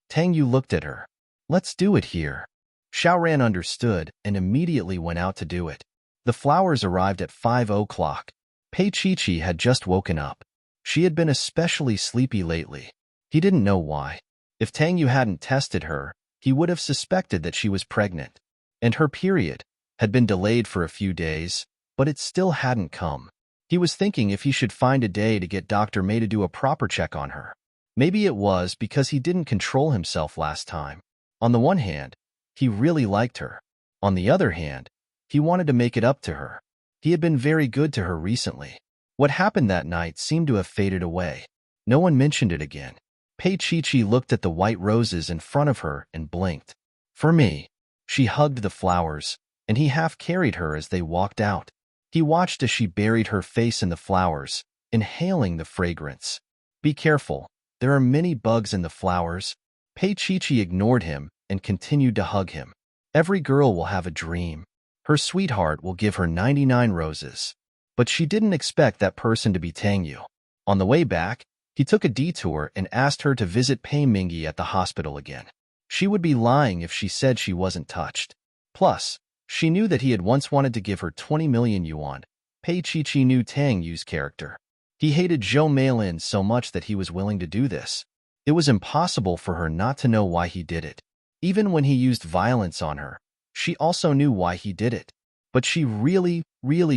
Tang Yu looked at her. "Let's do it here." Xiao Ran understood and immediately went out to do it. The flowers arrived at 5 o'clock. Pei Chi had just woken up. She had been especially sleepy lately. He didn't know why. If Tang Yu hadn't tested her, he would have suspected that she was pregnant. And her period had been delayed for a few days, but it still hadn't come. He was thinking if he should find a day to get Dr. May to do a proper check on her. Maybe it was because he didn't control himself last time. On the one hand, he really liked her. On the other hand, he wanted to make it up to her. He had been very good to her recently. What happened that night seemed to have faded away. No one mentioned it again. Pei Chi looked at the white roses in front of her and blinked. For me. She hugged the flowers, and he half carried her as they walked out. He watched as she buried her face in the flowers, inhaling the fragrance. Be careful, there are many bugs in the flowers. Pei Chi ignored him and continued to hug him. Every girl will have a dream. Her sweetheart will give her 99 roses. But she didn't expect that person to be Tang Yu. On the way back, he took a detour and asked her to visit Pei Mingyi at the hospital again. She would be lying if she said she wasn't touched. Plus, she knew that he had once wanted to give her 20 million yuan. Pei Chi knew Tang Yu's character. He hated Zhou Meilin so much that he was willing to do this. It was impossible for her not to know why he did it. Even when he used violence on her, she also knew why he did it. But she really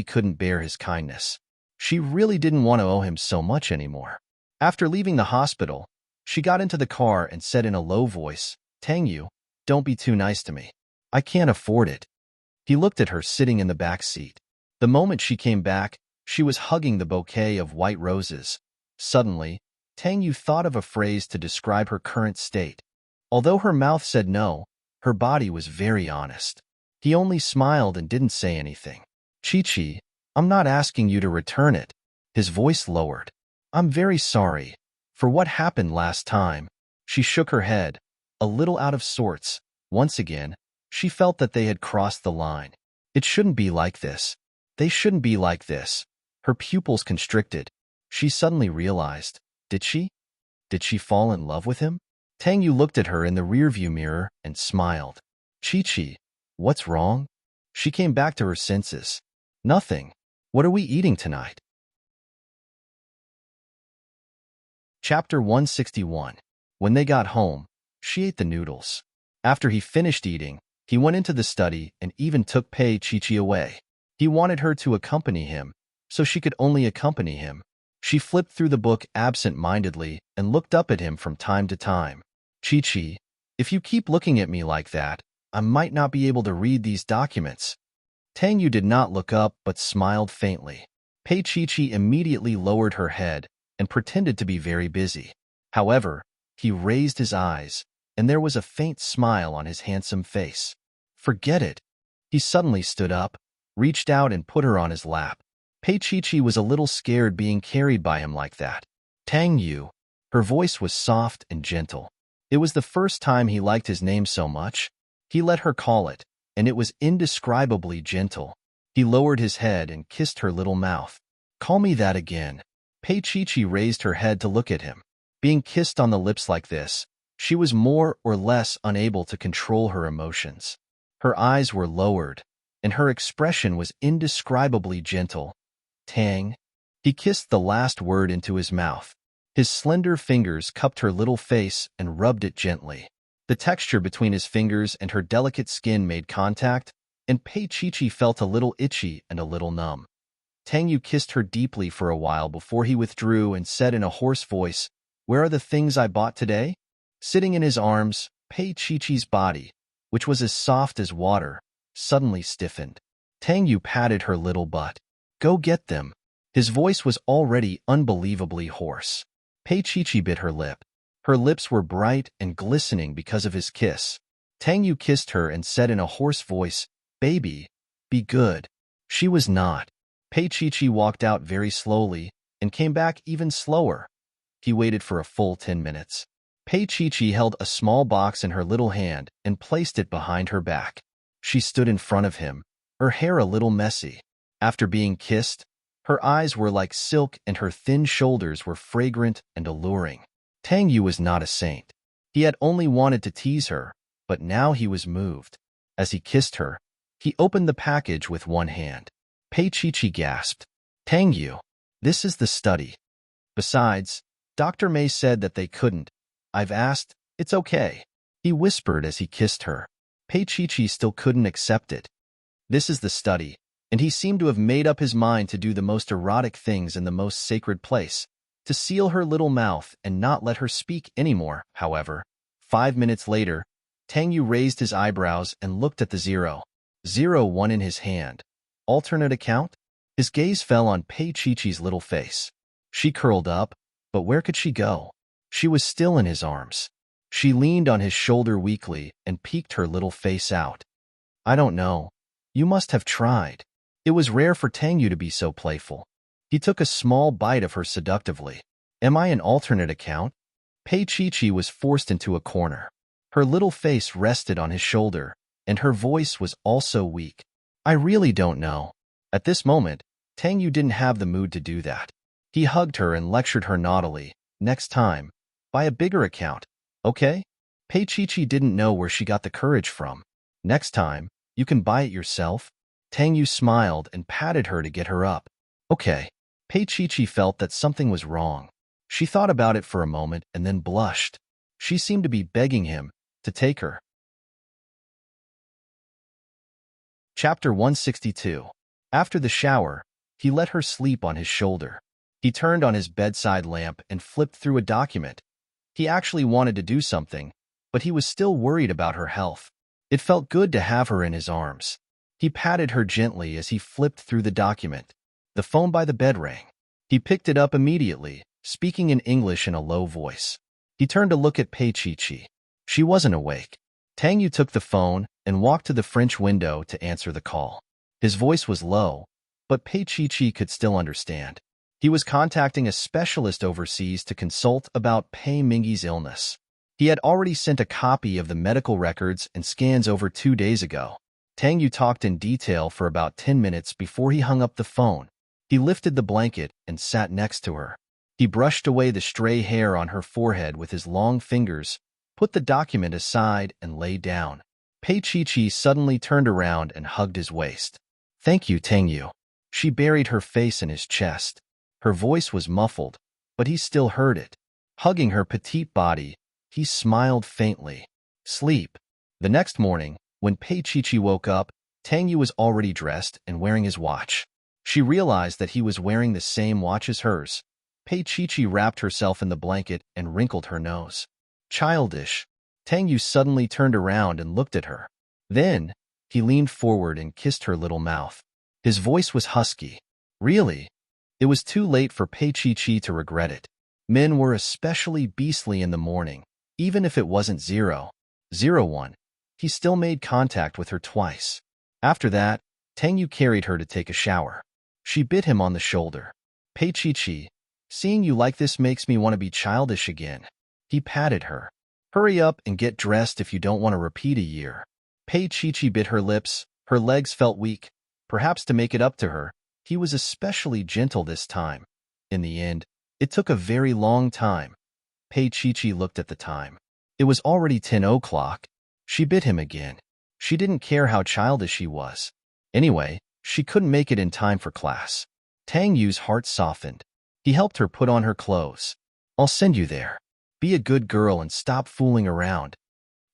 couldn't bear his kindness. She really didn't want to owe him so much anymore. After leaving the hospital, she got into the car and said in a low voice, Tang Yu, don't be too nice to me. I can't afford it. He looked at her sitting in the back seat. The moment she came back, she was hugging the bouquet of white roses. Suddenly, Tang Yu thought of a phrase to describe her current state. Although her mouth said no, her body was very honest. He only smiled and didn't say anything. Chi, I'm not asking you to return it. His voice lowered. I'm very sorry for what happened last time. She shook her head, a little out of sorts. Once again, she felt that they had crossed the line. It shouldn't be like this. They shouldn't be like this. Her pupils constricted. She suddenly realized, did she? Did she fall in love with him? Tang Yu looked at her in the rearview mirror and smiled. Chi, what's wrong? She came back to her senses. Nothing. What are we eating tonight? Chapter 161. When they got home, she ate the noodles. After he finished eating, he went into the study and even took Pei Chi away. He wanted her to accompany him, so she could only accompany him. She flipped through the book absent-mindedly and looked up at him from time to time. Chi, if you keep looking at me like that, I might not be able to read these documents. Tang Yu did not look up but smiled faintly. Pei Chi immediately lowered her head and pretended to be very busy. However, he raised his eyes, and there was a faint smile on his handsome face. Forget it. He suddenly stood up, reached out and put her on his lap. Pei Chi was a little scared being carried by him like that. Tang Yu. Her voice was soft and gentle. It was the first time he liked his name so much. He let her call it, and it was indescribably gentle. He lowered his head and kissed her little mouth. Call me that again. Pei Chi raised her head to look at him. Being kissed on the lips like this, she was more or less unable to control her emotions. Her eyes were lowered, and her expression was indescribably gentle. Tang. He kissed the last word into his mouth. His slender fingers cupped her little face and rubbed it gently. The texture between his fingers and her delicate skin made contact, and Pei Chi felt a little itchy and a little numb. Tang Yu kissed her deeply for a while before he withdrew and said in a hoarse voice, Where are the things I bought today? Sitting in his arms, Pei Chi's body, which was as soft as water, suddenly stiffened. Tang Yu patted her little butt. Go get them. His voice was already unbelievably hoarse. Pei Chi bit her lip. Her lips were bright and glistening because of his kiss. Tang Yu kissed her and said in a hoarse voice, Baby, be good. She was not. Pei Chi walked out very slowly and came back even slower. He waited for a full 10 minutes. Pei Chi held a small box in her little hand and placed it behind her back. She stood in front of him, her hair a little messy. After being kissed, her eyes were like silk and her thin shoulders were fragrant and alluring. Tang Yu was not a saint. He had only wanted to tease her, but now he was moved. As he kissed her, he opened the package with one hand. Pei Chi gasped. Tang Yu, this is the study. Besides, Dr. May said that they couldn't. I've asked, it's okay. He whispered as he kissed her. Pei Chi still couldn't accept it. This is the study, and he seemed to have made up his mind to do the most erotic things in the most sacred place, to seal her little mouth and not let her speak anymore. However, 5 minutes later, Tang Yu raised his eyebrows and looked at the 001 in his hand. Alternate account? His gaze fell on Pei Chi's little face. She curled up, but where could she go? She was still in his arms. She leaned on his shoulder weakly and peeked her little face out. I don't know. You must have tried. It was rare for Tangyu to be so playful. He took a small bite of her seductively. Am I an alternate account? Pei Chi was forced into a corner. Her little face rested on his shoulder, and her voice was also weak. I really don't know. At this moment, Tangyu didn't have the mood to do that. He hugged her and lectured her naughtily. Next time, buy a bigger account, okay? Pei Chi didn't know where she got the courage from. Next time, you can buy it yourself. Tangyu smiled and patted her to get her up. Okay. Pei Chi felt that something was wrong. She thought about it for a moment and then blushed. She seemed to be begging him to take her. Chapter 162. After the shower, he let her sleep on his shoulder. He turned on his bedside lamp and flipped through a document. He actually wanted to do something, but he was still worried about her health. It felt good to have her in his arms. He patted her gently as he flipped through the document. The phone by the bed rang. He picked it up immediately, speaking in English in a low voice. He turned to look at Pei Chi. She wasn't awake. Tangyu took the phone and walked to the French window to answer the call. His voice was low, but Pei Chi could still understand. He was contacting a specialist overseas to consult about Pei Mingyi's illness. He had already sent a copy of the medical records and scans over 2 days ago. Tangyu talked in detail for about 10 minutes before he hung up the phone. He lifted the blanket and sat next to her. He brushed away the stray hair on her forehead with his long fingers, put the document aside, and lay down. Pei Chi suddenly turned around and hugged his waist. Thank you, Tangyu. She buried her face in his chest. Her voice was muffled, but he still heard it. Hugging her petite body, he smiled faintly. Sleep. The next morning, when Pei Chi woke up, Tangyu was already dressed and wearing his watch. She realized that he was wearing the same watch as hers. Pei Chi wrapped herself in the blanket and wrinkled her nose. Childish. Tangyu suddenly turned around and looked at her. Then, he leaned forward and kissed her little mouth. His voice was husky. Really? It was too late for Pei Chi to regret it. Men were especially beastly in the morning. Even if it wasn't 001, he still made contact with her twice. After that, Tangyu carried her to take a shower. She bit him on the shoulder. Pei Chi, seeing you like this makes me want to be childish again. He patted her. Hurry up and get dressed if you don't want to repeat a year. Pei Chi bit her lips. Her legs felt weak. Perhaps to make it up to her, he was especially gentle this time. In the end, it took a very long time. Pei Chi looked at the time. It was already 10 o'clock. She bit him again. She didn't care how childish he was. Anyway, she couldn't make it in time for class. Tangyu's heart softened. He helped her put on her clothes. I'll send you there. Be a good girl and stop fooling around.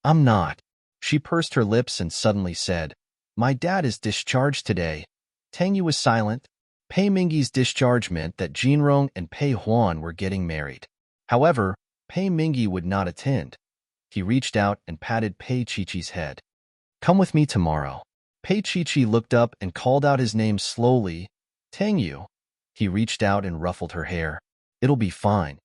I'm not. She pursed her lips and suddenly said, My dad is discharged today. Tangyu was silent. Pei Mingyi's discharge meant that Jinrong and Pei Huan were getting married. However, Pei Mingyi would not attend. He reached out and patted Pei Chi's head. Come with me tomorrow. Pei Chi looked up and called out his name slowly. Tangyu. He reached out and ruffled her hair. It'll be fine.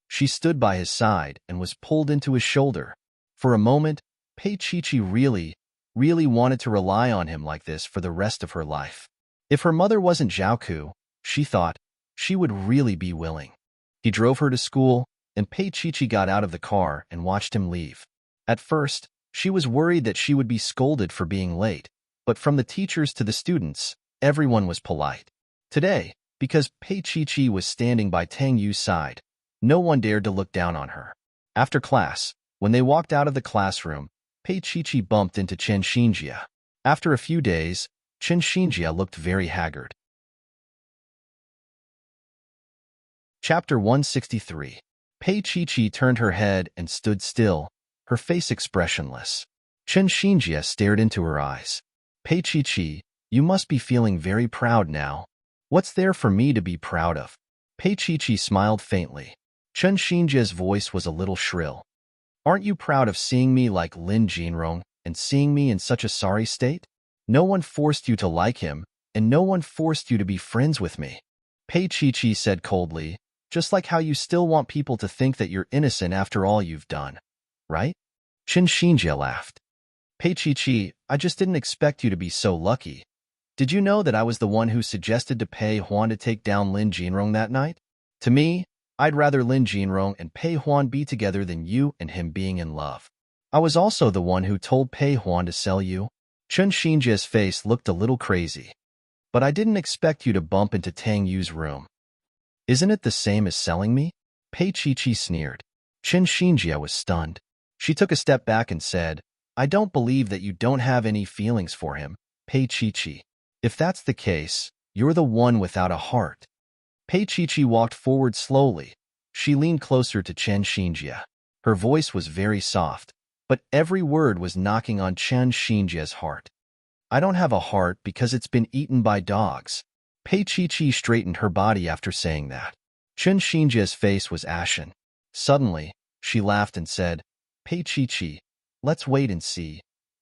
She stood by his side and was pulled into his shoulder. For a moment, Pei Chi really wanted to rely on him like this for the rest of her life. If her mother wasn't Zhaoku, she thought, she would really be willing. He drove her to school, and Pei Chi got out of the car and watched him leave. At first, she was worried that she would be scolded for being late, but from the teachers to the students, everyone was polite. Today, because Pei Chi was standing by Tangyu's side, no one dared to look down on her. After class, when they walked out of the classroom, Pei Chi bumped into Chen Xinjia. After a few days, Chen Xinjia looked very haggard. Chapter 163. Pei Chi turned her head and stood still, her face expressionless. Chen Xinjia stared into her eyes. Pei Chi, you must be feeling very proud now. What's there for me to be proud of? Pei Chi smiled faintly. Chen Xinjia's voice was a little shrill. Aren't you proud of seeing me like Lin Jinrong and seeing me in such a sorry state? No one forced you to like him, and no one forced you to be friends with me. Pei Chi said coldly, Just like how you still want people to think that you're innocent after all you've done, right? Qin Xinjie laughed. Pei Chi, I just didn't expect you to be so lucky. Did you know that I was the one who suggested to Pei Huan to take down Lin Jinrong that night? To me, I'd rather Lin Jinrong and Pei Huan be together than you and him being in love. I was also the one who told Pei Huan to sell you. Qin Xinjie's face looked a little crazy. But I didn't expect you to bump into Tang Yu's room. Isn't it the same as selling me? Pei Chi sneered. Qin Xinjie was stunned. She took a step back and said, I don't believe that you don't have any feelings for him, Pei Chi. If that's the case, you're the one without a heart. Pei Chi walked forward slowly. She leaned closer to Qin Xinjie. Her voice was very soft, but every word was knocking on Qin Xinjie's heart. I don't have a heart because it's been eaten by dogs. Pei Chi straightened her body after saying that. Qin Xinjie's face was ashen. Suddenly, she laughed and said, Pei Chi, let's wait and see.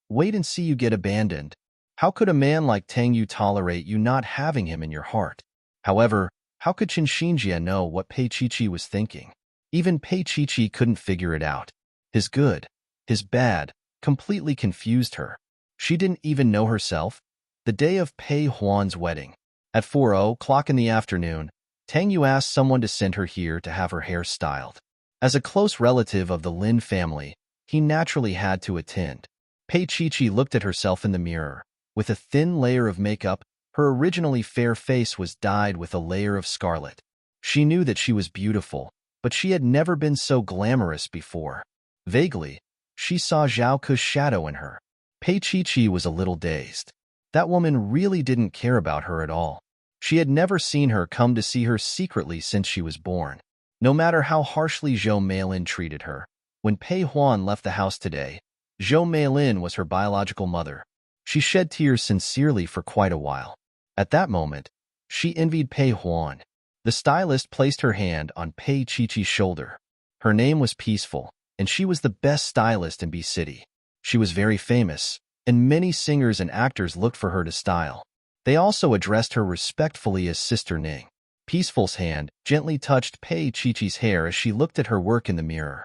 Wait and see you get abandoned. How could a man like Tang Yu tolerate you not having him in your heart? However, how could Qin Xinjie know what Pei Chi was thinking? Even Pei Chi couldn't figure it out. His good, his bad, completely confused her. She didn't even know herself. The day of Pei Huan's wedding. At 4:00 in the afternoon, Tang Yu asked someone to send her here to have her hair styled. As a close relative of the Lin family, he naturally had to attend. Pei Chi looked at herself in the mirror. With a thin layer of makeup, her originally fair face was dyed with a layer of scarlet. She knew that she was beautiful, but she had never been so glamorous before. Vaguely, she saw Zhao Ke's shadow in her. Pei Chi was a little dazed. That woman really didn't care about her at all. She had never seen her come to see her secretly since she was born. No matter how harshly Zhou Meilin treated her, when Pei Huan left the house today, Zhou Meilin was her biological mother. She shed tears sincerely for quite a while. At that moment, she envied Pei Huan. The stylist placed her hand on Pei Chi's shoulder. Her name was Peaceful, and she was the best stylist in B City. She was very famous, and many singers and actors looked for her to style. They also addressed her respectfully as Sister Ning. Peaceful's hand gently touched Pei Chi's hair as she looked at her work in the mirror.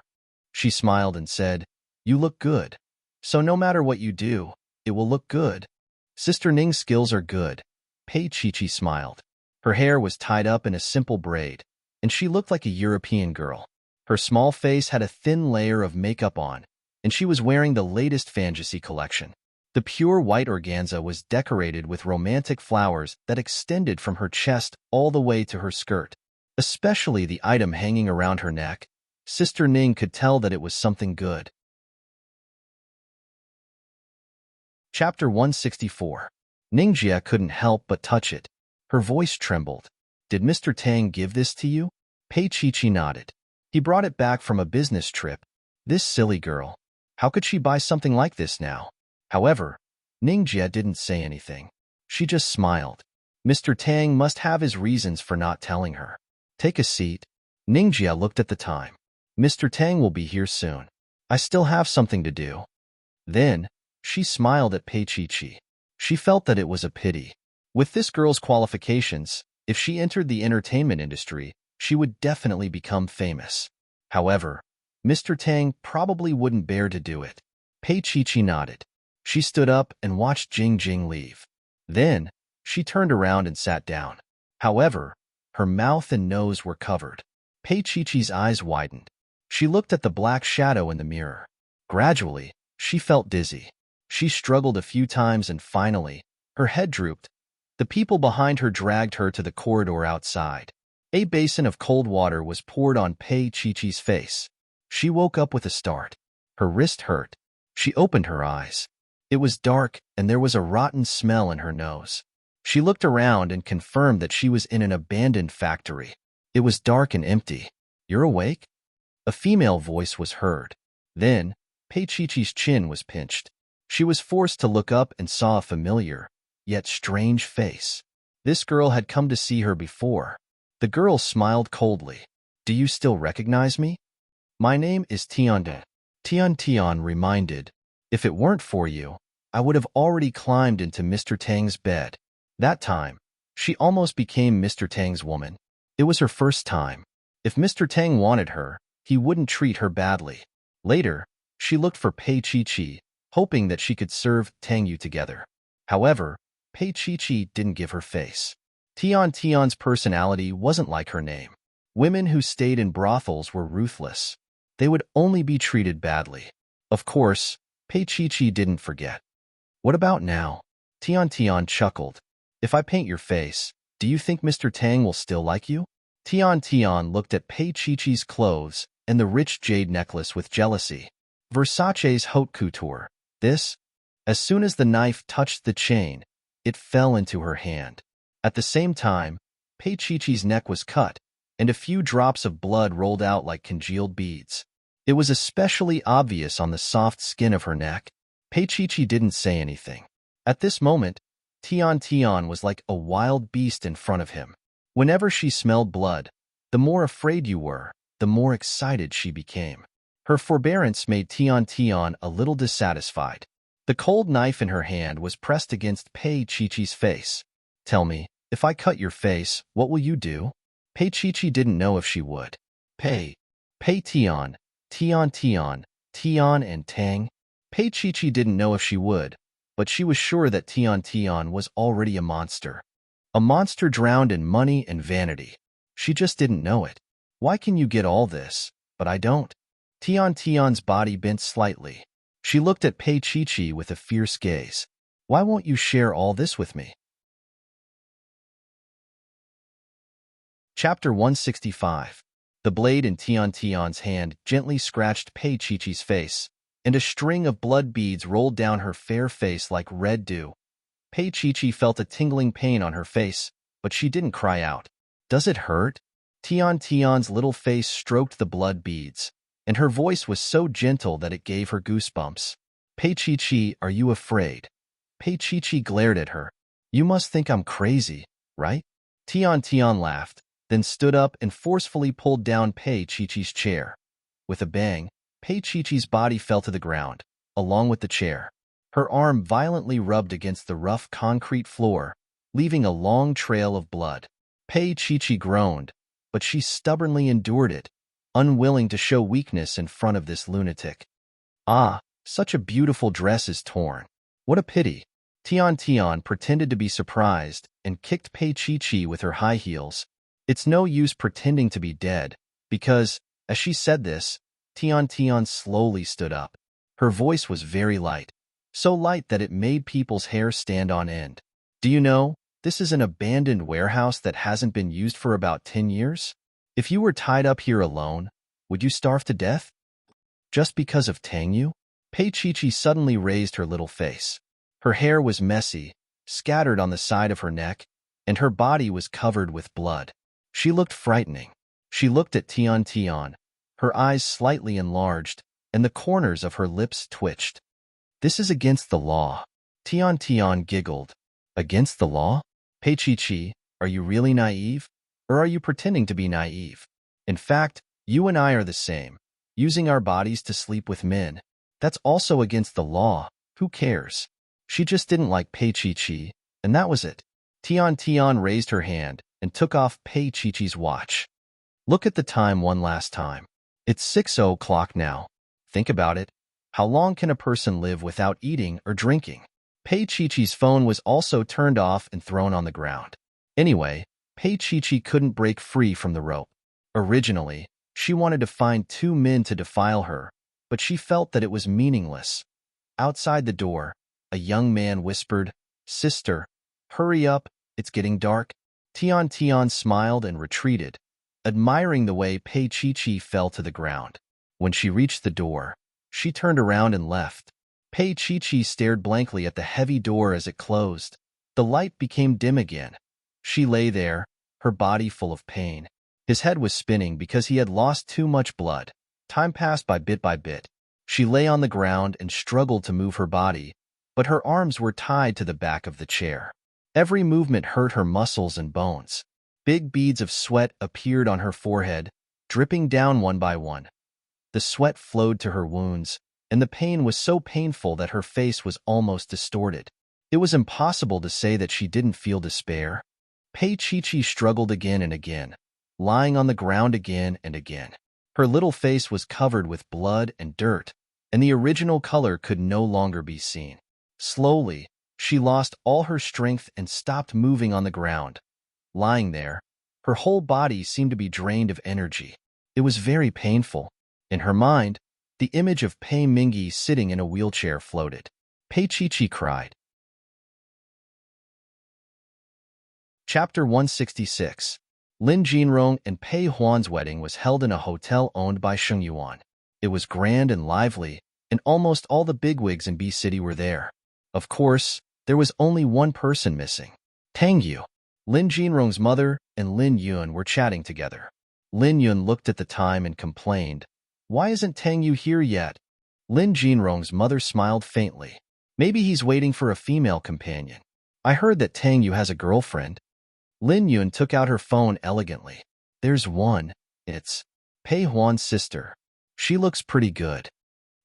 She smiled and said, You look good. So no matter what you do, it will look good. Sister Ning's skills are good. Pei Chi smiled. Her hair was tied up in a simple braid, and she looked like a European girl. Her small face had a thin layer of makeup on, and she was wearing the latest fantasy collection. The pure white organza was decorated with romantic flowers that extended from her chest all the way to her skirt. Especially the item hanging around her neck. Sister Ning could tell that it was something good. Chapter 164. Ningjia couldn't help but touch it. Her voice trembled. Did Mr. Tang give this to you? Pei Chi nodded. He brought it back from a business trip. This silly girl. How could she buy something like this now? However, Ningjia didn't say anything. She just smiled. Mr. Tang must have his reasons for not telling her. Take a seat. Ningjia looked at the time. Mr. Tang will be here soon. I still have something to do. Then, she smiled at Pei Chi. She felt that it was a pity. With this girl's qualifications, if she entered the entertainment industry, she would definitely become famous. However, Mr. Tang probably wouldn't bear to do it. Pei Chi nodded. She stood up and watched Jing Jing leave. Then, she turned around and sat down. However, her mouth and nose were covered. Pei Chi's eyes widened. She looked at the black shadow in the mirror. Gradually, she felt dizzy. She struggled a few times and finally, her head drooped. The people behind her dragged her to the corridor outside. A basin of cold water was poured on Pei Chi's face. She woke up with a start. Her wrist hurt. She opened her eyes. It was dark and there was a rotten smell in her nose. She looked around and confirmed that she was in an abandoned factory. It was dark and empty. You're awake? A female voice was heard. Then, Pei Chi's chin was pinched. She was forced to look up and saw a familiar, yet strange face. This girl had come to see her before. The girl smiled coldly. Do you still recognize me? My name is Tiande. Tian reminded. If it weren't for you, I would have already climbed into Mr. Tang's bed. That time, she almost became Mr. Tang's woman. It was her first time. If Mr. Tang wanted her, he wouldn't treat her badly. Later, she looked for Pei Chi-Chi, hoping that she could serve Tang Yu together. However, Pei Chi-Chi didn't give her face. Tian's personality wasn't like her name. Women who stayed in brothels were ruthless. They would only be treated badly. Of course, Pei Chi-Chi didn't forget. What about now? Tian chuckled. If I paint your face, do you think Mr. Tang will still like you? Tian looked at Pei Chi-Chi's clothes and the rich jade necklace with jealousy. Versace's haute couture. This? As soon as the knife touched the chain, it fell into her hand. At the same time, Pei Chi-Chi's neck was cut, and a few drops of blood rolled out like congealed beads. It was especially obvious on the soft skin of her neck. Pei Chi-Chi didn't say anything. At this moment, Tian was like a wild beast in front of him. Whenever she smelled blood, the more afraid you were, the more excited she became. Her forbearance made Tian a little dissatisfied. The cold knife in her hand was pressed against Pei Chi-Chi's face. Tell me, if I cut your face, what will you do? Pei Chi-Chi didn't know if she would. Pei Tian, and Tang. Pei Chi-Chi didn't know if she would, but she was sure that Tian was already a monster. A monster drowned in money and vanity. She just didn't know it. Why can you get all this, but I don't? Tian's body bent slightly. She looked at Pei Chi-Chi with a fierce gaze. Why won't you share all this with me? Chapter 165. The blade in Tian's hand gently scratched Pei Chi-Chi's face, and a string of blood beads rolled down her fair face like red dew. Pei Chi-Chi felt a tingling pain on her face, but she didn't cry out. Does it hurt? Tian's little face stroked the blood beads, and her voice was so gentle that it gave her goosebumps. Pei Chi-Chi, are you afraid? Pei Chi-Chi glared at her. You must think I'm crazy, right? Tian laughed, then stood up and forcefully pulled down Pei Chi-Chi's chair. With a bang, Pei Chi-Chi's body fell to the ground, along with the chair. Her arm violently rubbed against the rough concrete floor, leaving a long trail of blood. Pei Chi-Chi groaned, but she stubbornly endured it, unwilling to show weakness in front of this lunatic. Ah, such a beautiful dress is torn. What a pity. Tian pretended to be surprised and kicked Pei Chi-Chi with her high heels. It's no use pretending to be dead, because, as she said this, Tian slowly stood up. Her voice was very light, so light that it made people's hair stand on end. Do you know, this is an abandoned warehouse that hasn't been used for about 10 years? If you were tied up here alone, would you starve to death? Just because of Tang Yu? Pei Chi-Chi suddenly raised her little face. Her hair was messy, scattered on the side of her neck, and her body was covered with blood. She looked frightening. She looked at Tian, her eyes slightly enlarged, and the corners of her lips twitched. This is against the law. Tian giggled. Against the law? Pei Chi-Chi, are you really naive? Or are you pretending to be naive? In fact, you and I are the same. Using our bodies to sleep with men. That's also against the law. Who cares? She just didn't like Pei Chi-Chi, and that was it. Tian raised her hand and took off Pei Chi-Chi's watch. Look at the time one last time. It's 6:00 now. Think about it. How long can a person live without eating or drinking? Pei Chi-Chi's phone was also turned off and thrown on the ground. Anyway, Pei Chi-Chi couldn't break free from the rope. Originally, she wanted to find 2 men to defile her, but she felt that it was meaningless. Outside the door, a young man whispered, "Sister, hurry up, it's getting dark." Tian smiled and retreated, admiring the way Pei Chi-Chi fell to the ground. When she reached the door, she turned around and left. Pei Chi-Chi stared blankly at the heavy door as it closed. The light became dim again. She lay there, her body full of pain. His head was spinning because he had lost too much blood. Time passed by bit. She lay on the ground and struggled to move her body, but her arms were tied to the back of the chair. Every movement hurt her muscles and bones. Big beads of sweat appeared on her forehead, dripping down one by one. The sweat flowed to her wounds, and the pain was so painful that her face was almost distorted. It was impossible to say that she didn't feel despair. Pei Chi-Chi struggled again and again. lying on the ground again and again. Her little face was covered with blood and dirt, and the original color could no longer be seen. Slowly, she lost all her strength and stopped moving on the ground. Lying there, her whole body seemed to be drained of energy. It was very painful. In her mind, the image of Pei Mingyi sitting in a wheelchair floated. Pei Qiqi cried. Chapter 166. Lin Jinrong and Pei Huan's wedding was held in a hotel owned by Sheng Yuan. It was grand and lively, and almost all the bigwigs in B City were there. Of course, there was only one person missing. Tang Yu. Lin Jinrong's mother and Lin Yun were chatting together. Lin Yun looked at the time and complained, "Why isn't Tang Yu here yet?" Lin Jinrong's mother smiled faintly. "Maybe he's waiting for a female companion. I heard that Tang Yu has a girlfriend." Lin Yun took out her phone elegantly. "There's one. It's Pei Huan's sister. She looks pretty good."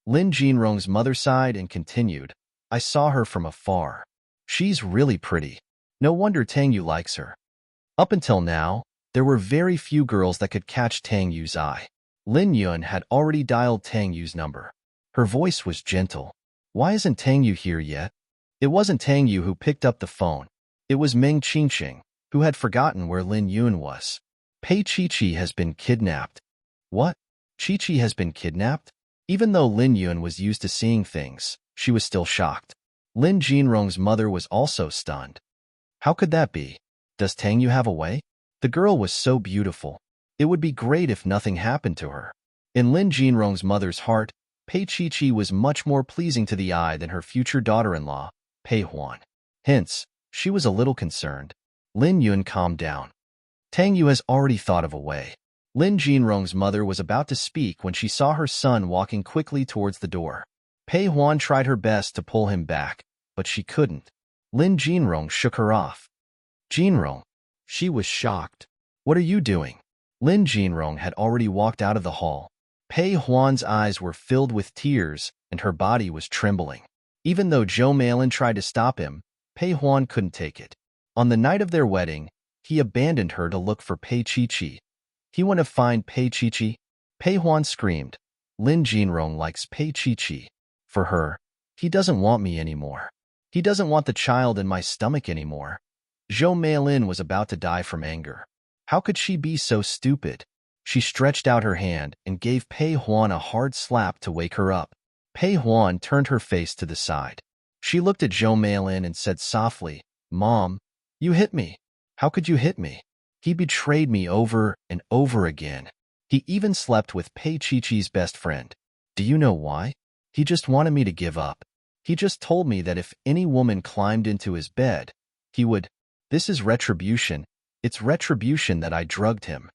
Lin Jinrong's mother sighed and continued, "I saw her from afar. She's really pretty. No wonder Tang Yu likes her." Up until now, there were very few girls that could catch Tang Yu's eye. Lin Yun had already dialed Tang Yu's number. Her voice was gentle. "Why isn't Tang Yu here yet?" It wasn't Tang Yu who picked up the phone. It was Meng Qingqing, who had forgotten where Lin Yun was. "Pei Qiqi has been kidnapped." "What? Qiqi has been kidnapped?" Even though Lin Yun was used to seeing things, she was still shocked. Lin Jinrong's mother was also stunned. "How could that be? Does Tang Yu have a way?" The girl was so beautiful. It would be great if nothing happened to her. In Lin Jinrong's mother's heart, Pei Qiqi was much more pleasing to the eye than her future daughter-in-law, Pei Huan. Hence, she was a little concerned. Lin Yun calmed down. "Tang Yu has already thought of a way." Lin Jinrong's mother was about to speak when she saw her son walking quickly towards the door. Pei Huan tried her best to pull him back, but she couldn't. Lin Jinrong shook her off. "Jinrong." She was shocked. "What are you doing?" Lin Jinrong had already walked out of the hall. Pei Huan's eyes were filled with tears, and her body was trembling. Even though Zhou Meilin tried to stop him, Pei Huan couldn't take it. On the night of their wedding, he abandoned her to look for Pei Qiqi. He went to find Pei Qiqi. Pei Huan screamed, "Lin Jinrong likes Pei Qiqi. For her, he doesn't want me anymore. He doesn't want the child in my stomach anymore." Zhou Meilin was about to die from anger. How could she be so stupid? She stretched out her hand and gave Pei Huan a hard slap to wake her up. Pei Huan turned her face to the side. She looked at Zhou Meilin and said softly, "Mom, you hit me. How could you hit me? He betrayed me over and over again. He even slept with Pei Qiqi's best friend. Do you know why? He just wanted me to give up. He just told me that if any woman climbed into his bed, he would. This is retribution. It's retribution that I drugged him."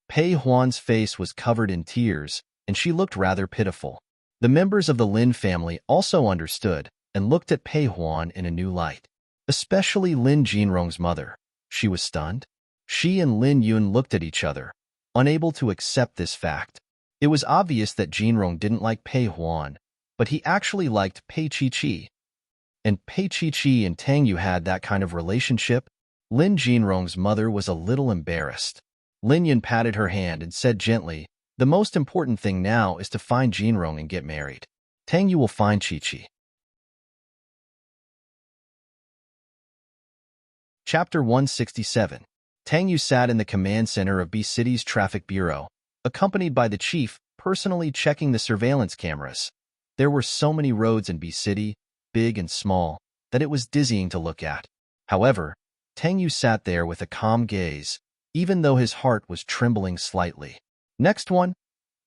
Pei Huan's face was covered in tears, and she looked rather pitiful. The members of the Lin family also understood and looked at Pei Huan in a new light. Especially Lin Jinrong's mother. She was stunned. She and Lin Yun looked at each other, unable to accept this fact. It was obvious that Jinrong didn't like Pei Huan, but he actually liked Pei Qiqi. And Pei Qiqi and Tang Yu had that kind of relationship. Lin Jinrong's mother was a little embarrassed. Lin Yun patted her hand and said gently, "The most important thing now is to find Jinrong and get married. Tang Yu will find Qiqi." Chapter 167. Tang Yu sat in the command center of B City's traffic bureau, accompanied by the chief, personally checking the surveillance cameras. There were so many roads in B City, big and small, that it was dizzying to look at. However, Tang Yu sat there with a calm gaze, even though his heart was trembling slightly. "Next one,"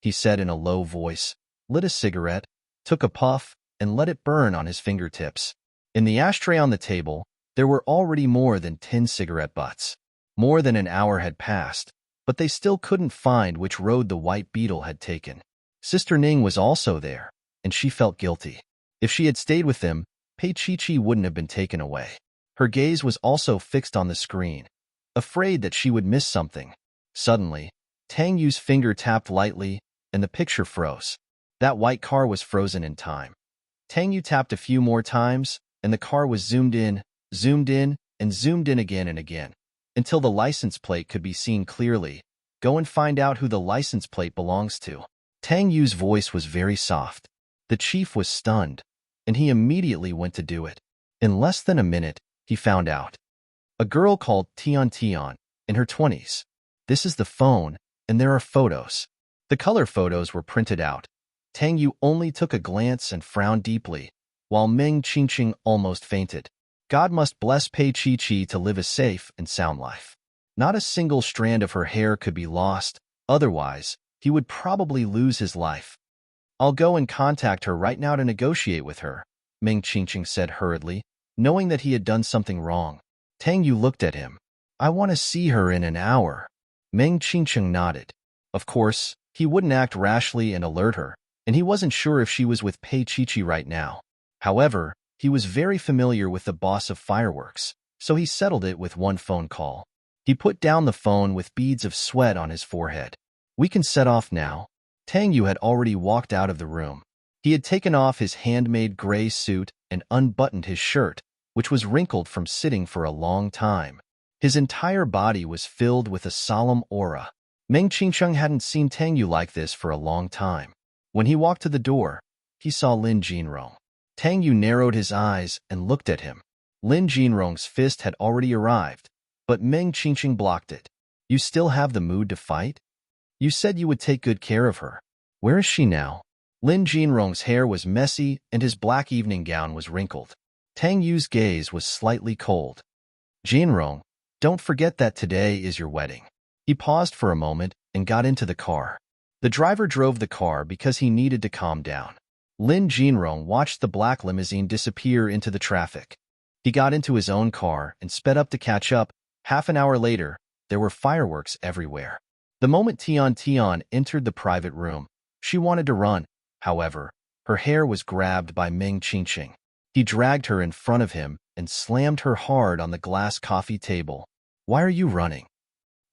he said in a low voice, lit a cigarette, took a puff, and let it burn on his fingertips. In the ashtray on the table, there were already more than 10 cigarette butts. More than an hour had passed, but they still couldn't find which road the white beetle had taken. Sister Ning was also there, and she felt guilty. If she had stayed with them, Pei Qiqi wouldn't have been taken away. Her gaze was also fixed on the screen, afraid that she would miss something. Suddenly, Tang Yu's finger tapped lightly, and the picture froze. That white car was frozen in time. Tang Yu tapped a few more times, and the car was zoomed in, and zoomed in again and again, until the license plate could be seen clearly. Go and find out who the license plate belongs to. Tang Yu's voice was very soft. The chief was stunned, and he immediately went to do it. In less than a minute, he found out. A girl called Tian Tian, in her 20s. This is the phone, and there are photos. The color photos were printed out. Tang Yu only took a glance and frowned deeply, while Meng Qingqing almost fainted. God must bless Pei Qi to live a safe and sound life. Not a single strand of her hair could be lost, otherwise, he would probably lose his life. I'll go and contact her right now to negotiate with her, Meng Qingqing said hurriedly, knowing that he had done something wrong. Tang Yu looked at him. I want to see her in an hour. Meng Qingqing nodded. Of course, he wouldn't act rashly and alert her, and he wasn't sure if she was with Pei Qi right now. However, he was very familiar with the boss of fireworks, so he settled it with one phone call. He put down the phone with beads of sweat on his forehead. We can set off now. Tang Yu had already walked out of the room. He had taken off his handmade gray suit and unbuttoned his shirt, which was wrinkled from sitting for a long time. His entire body was filled with a solemn aura. Meng Qingqing hadn't seen Tang Yu like this for a long time. When he walked to the door, he saw Lin Jinrong. Tang Yu narrowed his eyes and looked at him. Lin Jinrong's fist had already arrived, but Meng Qingqing blocked it. You still have the mood to fight? You said you would take good care of her. Where is she now? Lin Jinrong's hair was messy and his black evening gown was wrinkled. Tang Yu's gaze was slightly cold. Jinrong, don't forget that today is your wedding. He paused for a moment and got into the car. The driver drove the car because he needed to calm down. Lin Jinrong watched the black limousine disappear into the traffic. He got into his own car and sped up to catch up. Half an hour later, there were fireworks everywhere. The moment Tian Tian entered the private room, she wanted to run. However, her hair was grabbed by Meng Qingqing. He dragged her in front of him and slammed her hard on the glass coffee table. Why are you running?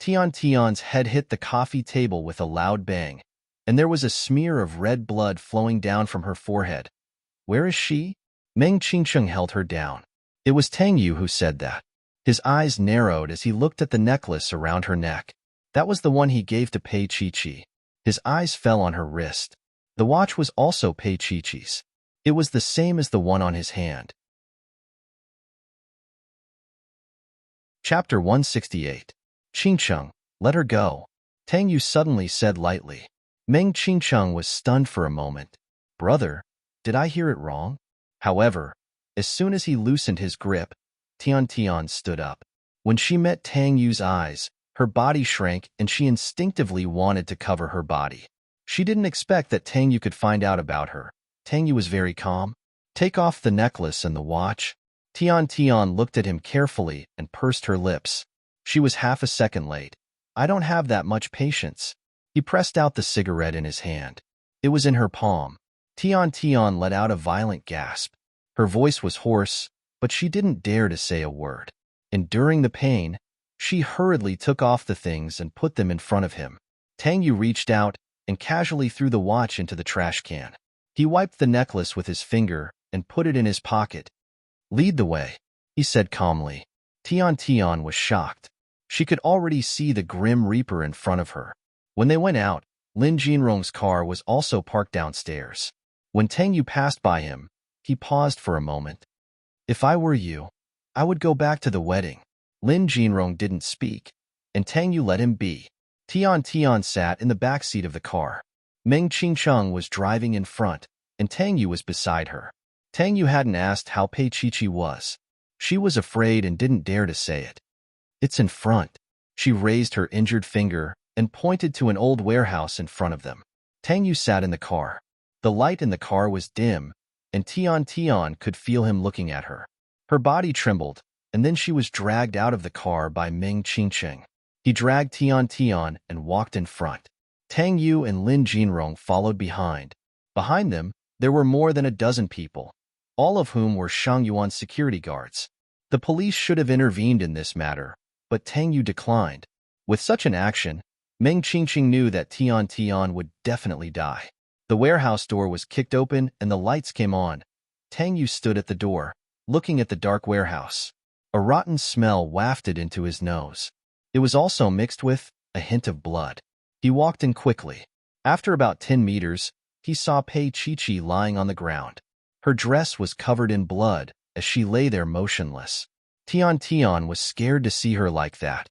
Tian Tian's head hit the coffee table with a loud bang, and there was a smear of red blood flowing down from her forehead. Where is she? Meng Qingqing held her down. It was Tang Yu who said that. His eyes narrowed as he looked at the necklace around her neck. That was the one he gave to Pei Qi. His eyes fell on her wrist. The watch was also Pei Qi's. It was the same as the one on his hand. Chapter 168. Qingqing, let her go. Tang Yu suddenly said lightly. Meng Qingqing was stunned for a moment. Brother, did I hear it wrong? However, as soon as he loosened his grip, Tian Tian stood up. When she met Tang Yu's eyes, her body shrank and she instinctively wanted to cover her body. She didn't expect that Tang Yu could find out about her. Tang Yu was very calm. Take off the necklace and the watch. Tian Tian looked at him carefully and pursed her lips. She was half a second late. I don't have that much patience. He pressed out the cigarette in his hand. It was in her palm. Tian Tian let out a violent gasp. Her voice was hoarse, but she didn't dare to say a word. Enduring the pain, she hurriedly took off the things and put them in front of him. Tang Yu reached out and casually threw the watch into the trash can. He wiped the necklace with his finger and put it in his pocket. Lead the way, he said calmly. Tian Tian was shocked. She could already see the Grim Reaper in front of her. When they went out, Lin Jinrong's car was also parked downstairs. When Tang Yu passed by him, he paused for a moment. If I were you, I would go back to the wedding. Lin Jinrong didn't speak, and Tang Yu let him be. Tian Tian sat in the back seat of the car. Meng Qingqing was driving in front, and Tang Yu was beside her. Tang Yu hadn't asked how Pei Qi was. She was afraid and didn't dare to say it. It's in front. She raised her injured finger and pointed to an old warehouse in front of them. Tang Yu sat in the car. The light in the car was dim, and Tian Tian could feel him looking at her. Her body trembled, and then she was dragged out of the car by Meng Qingqing. He dragged Tian Tian and walked in front. Tang Yu and Lin Jinrong followed behind. Behind them, there were more than a dozen people, all of whom were Shangyuan's security guards. The police should have intervened in this matter, but Tang Yu declined. With such an action, Meng Qingqing knew that Tian Tian would definitely die. The warehouse door was kicked open and the lights came on. Tang Yu stood at the door, looking at the dark warehouse. A rotten smell wafted into his nose. It was also mixed with a hint of blood. He walked in quickly. After about 10 meters, he saw Pei Chi-Chi lying on the ground. Her dress was covered in blood as she lay there motionless. Tian Tian was scared to see her like that.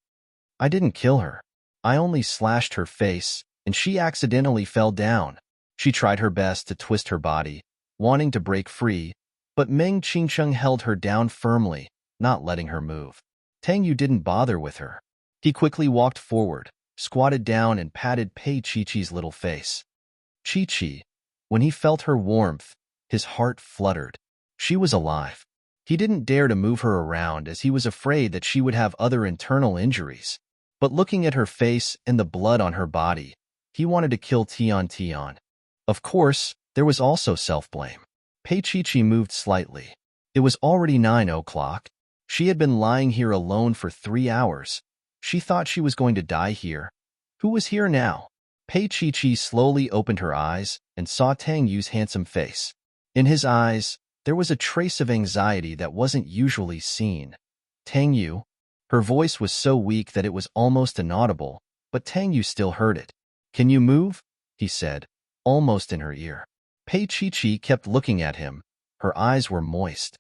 I didn't kill her. I only slashed her face, and she accidentally fell down. She tried her best to twist her body, wanting to break free, but Meng Qingsheng held her down firmly, not letting her move. Tang Yu didn't bother with her. He quickly walked forward, squatted down and patted Pei Chi-Chi's little face. Chi-Chi, when he felt her warmth, his heart fluttered. She was alive. He didn't dare to move her around as he was afraid that she would have other internal injuries. But looking at her face and the blood on her body, he wanted to kill Tian Tian. Of course, there was also self-blame. Pei Chi-Chi moved slightly. It was already 9 o'clock. She had been lying here alone for 3 hours. She thought she was going to die here. Who was here now? Pei Chi-Chi slowly opened her eyes and saw Tang Yu's handsome face. In his eyes, there was a trace of anxiety that wasn't usually seen. Tang Yu? Her voice was so weak that it was almost inaudible, but Tang Yu still heard it. Can you move? He said, almost in her ear. Pei Chi-Chi kept looking at him. Her eyes were moist.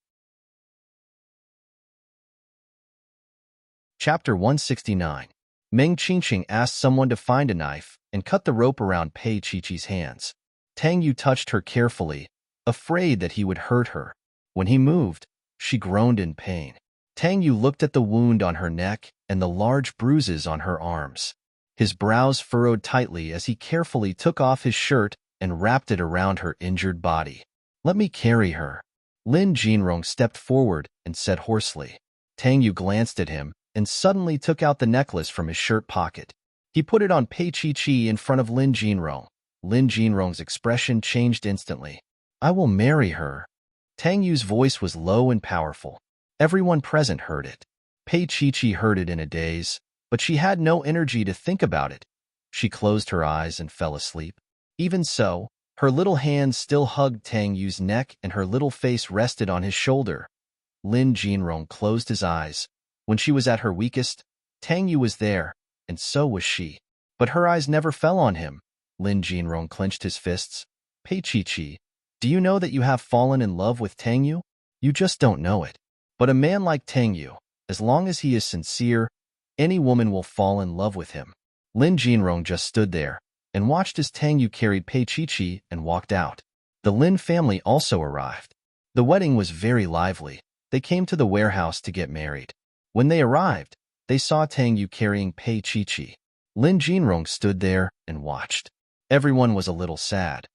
Chapter 169. Meng Qingqing asked someone to find a knife and cut the rope around Pei Chi-Chi's hands. Tang Yu touched her carefully, afraid that he would hurt her. When he moved, she groaned in pain. Tang Yu looked at the wound on her neck and the large bruises on her arms. His brows furrowed tightly as he carefully took off his shirt and wrapped it around her injured body. Let me carry her. Lin Jinrong stepped forward and said hoarsely. Tang Yu glanced at him and suddenly took out the necklace from his shirt pocket. He put it on Pei Chi-Chi in front of Lin Jinrong. Lin Jinrong's expression changed instantly. I will marry her. Tang Yu's voice was low and powerful. Everyone present heard it. Pei Chi-Chi heard it in a daze, but she had no energy to think about it. She closed her eyes and fell asleep. Even so, her little hands still hugged Tang Yu's neck and her little face rested on his shoulder. Lin Jinrong closed his eyes. When she was at her weakest, Tang Yu was there, and so was she. But her eyes never fell on him. Lin Jinrong clenched his fists. Pei Chi-Chi, do you know that you have fallen in love with Tang Yu? You just don't know it. But a man like Tang Yu, as long as he is sincere, any woman will fall in love with him. Lin Jinrong just stood there and watched as Tang Yu carried Pei Chi-Chi and walked out. The Lin family also arrived. The wedding was very lively. They came to the warehouse to get married. When they arrived, they saw Tang Yu carrying Pei Chi-Chi. Lin Jinrong stood there and watched. Everyone was a little sad.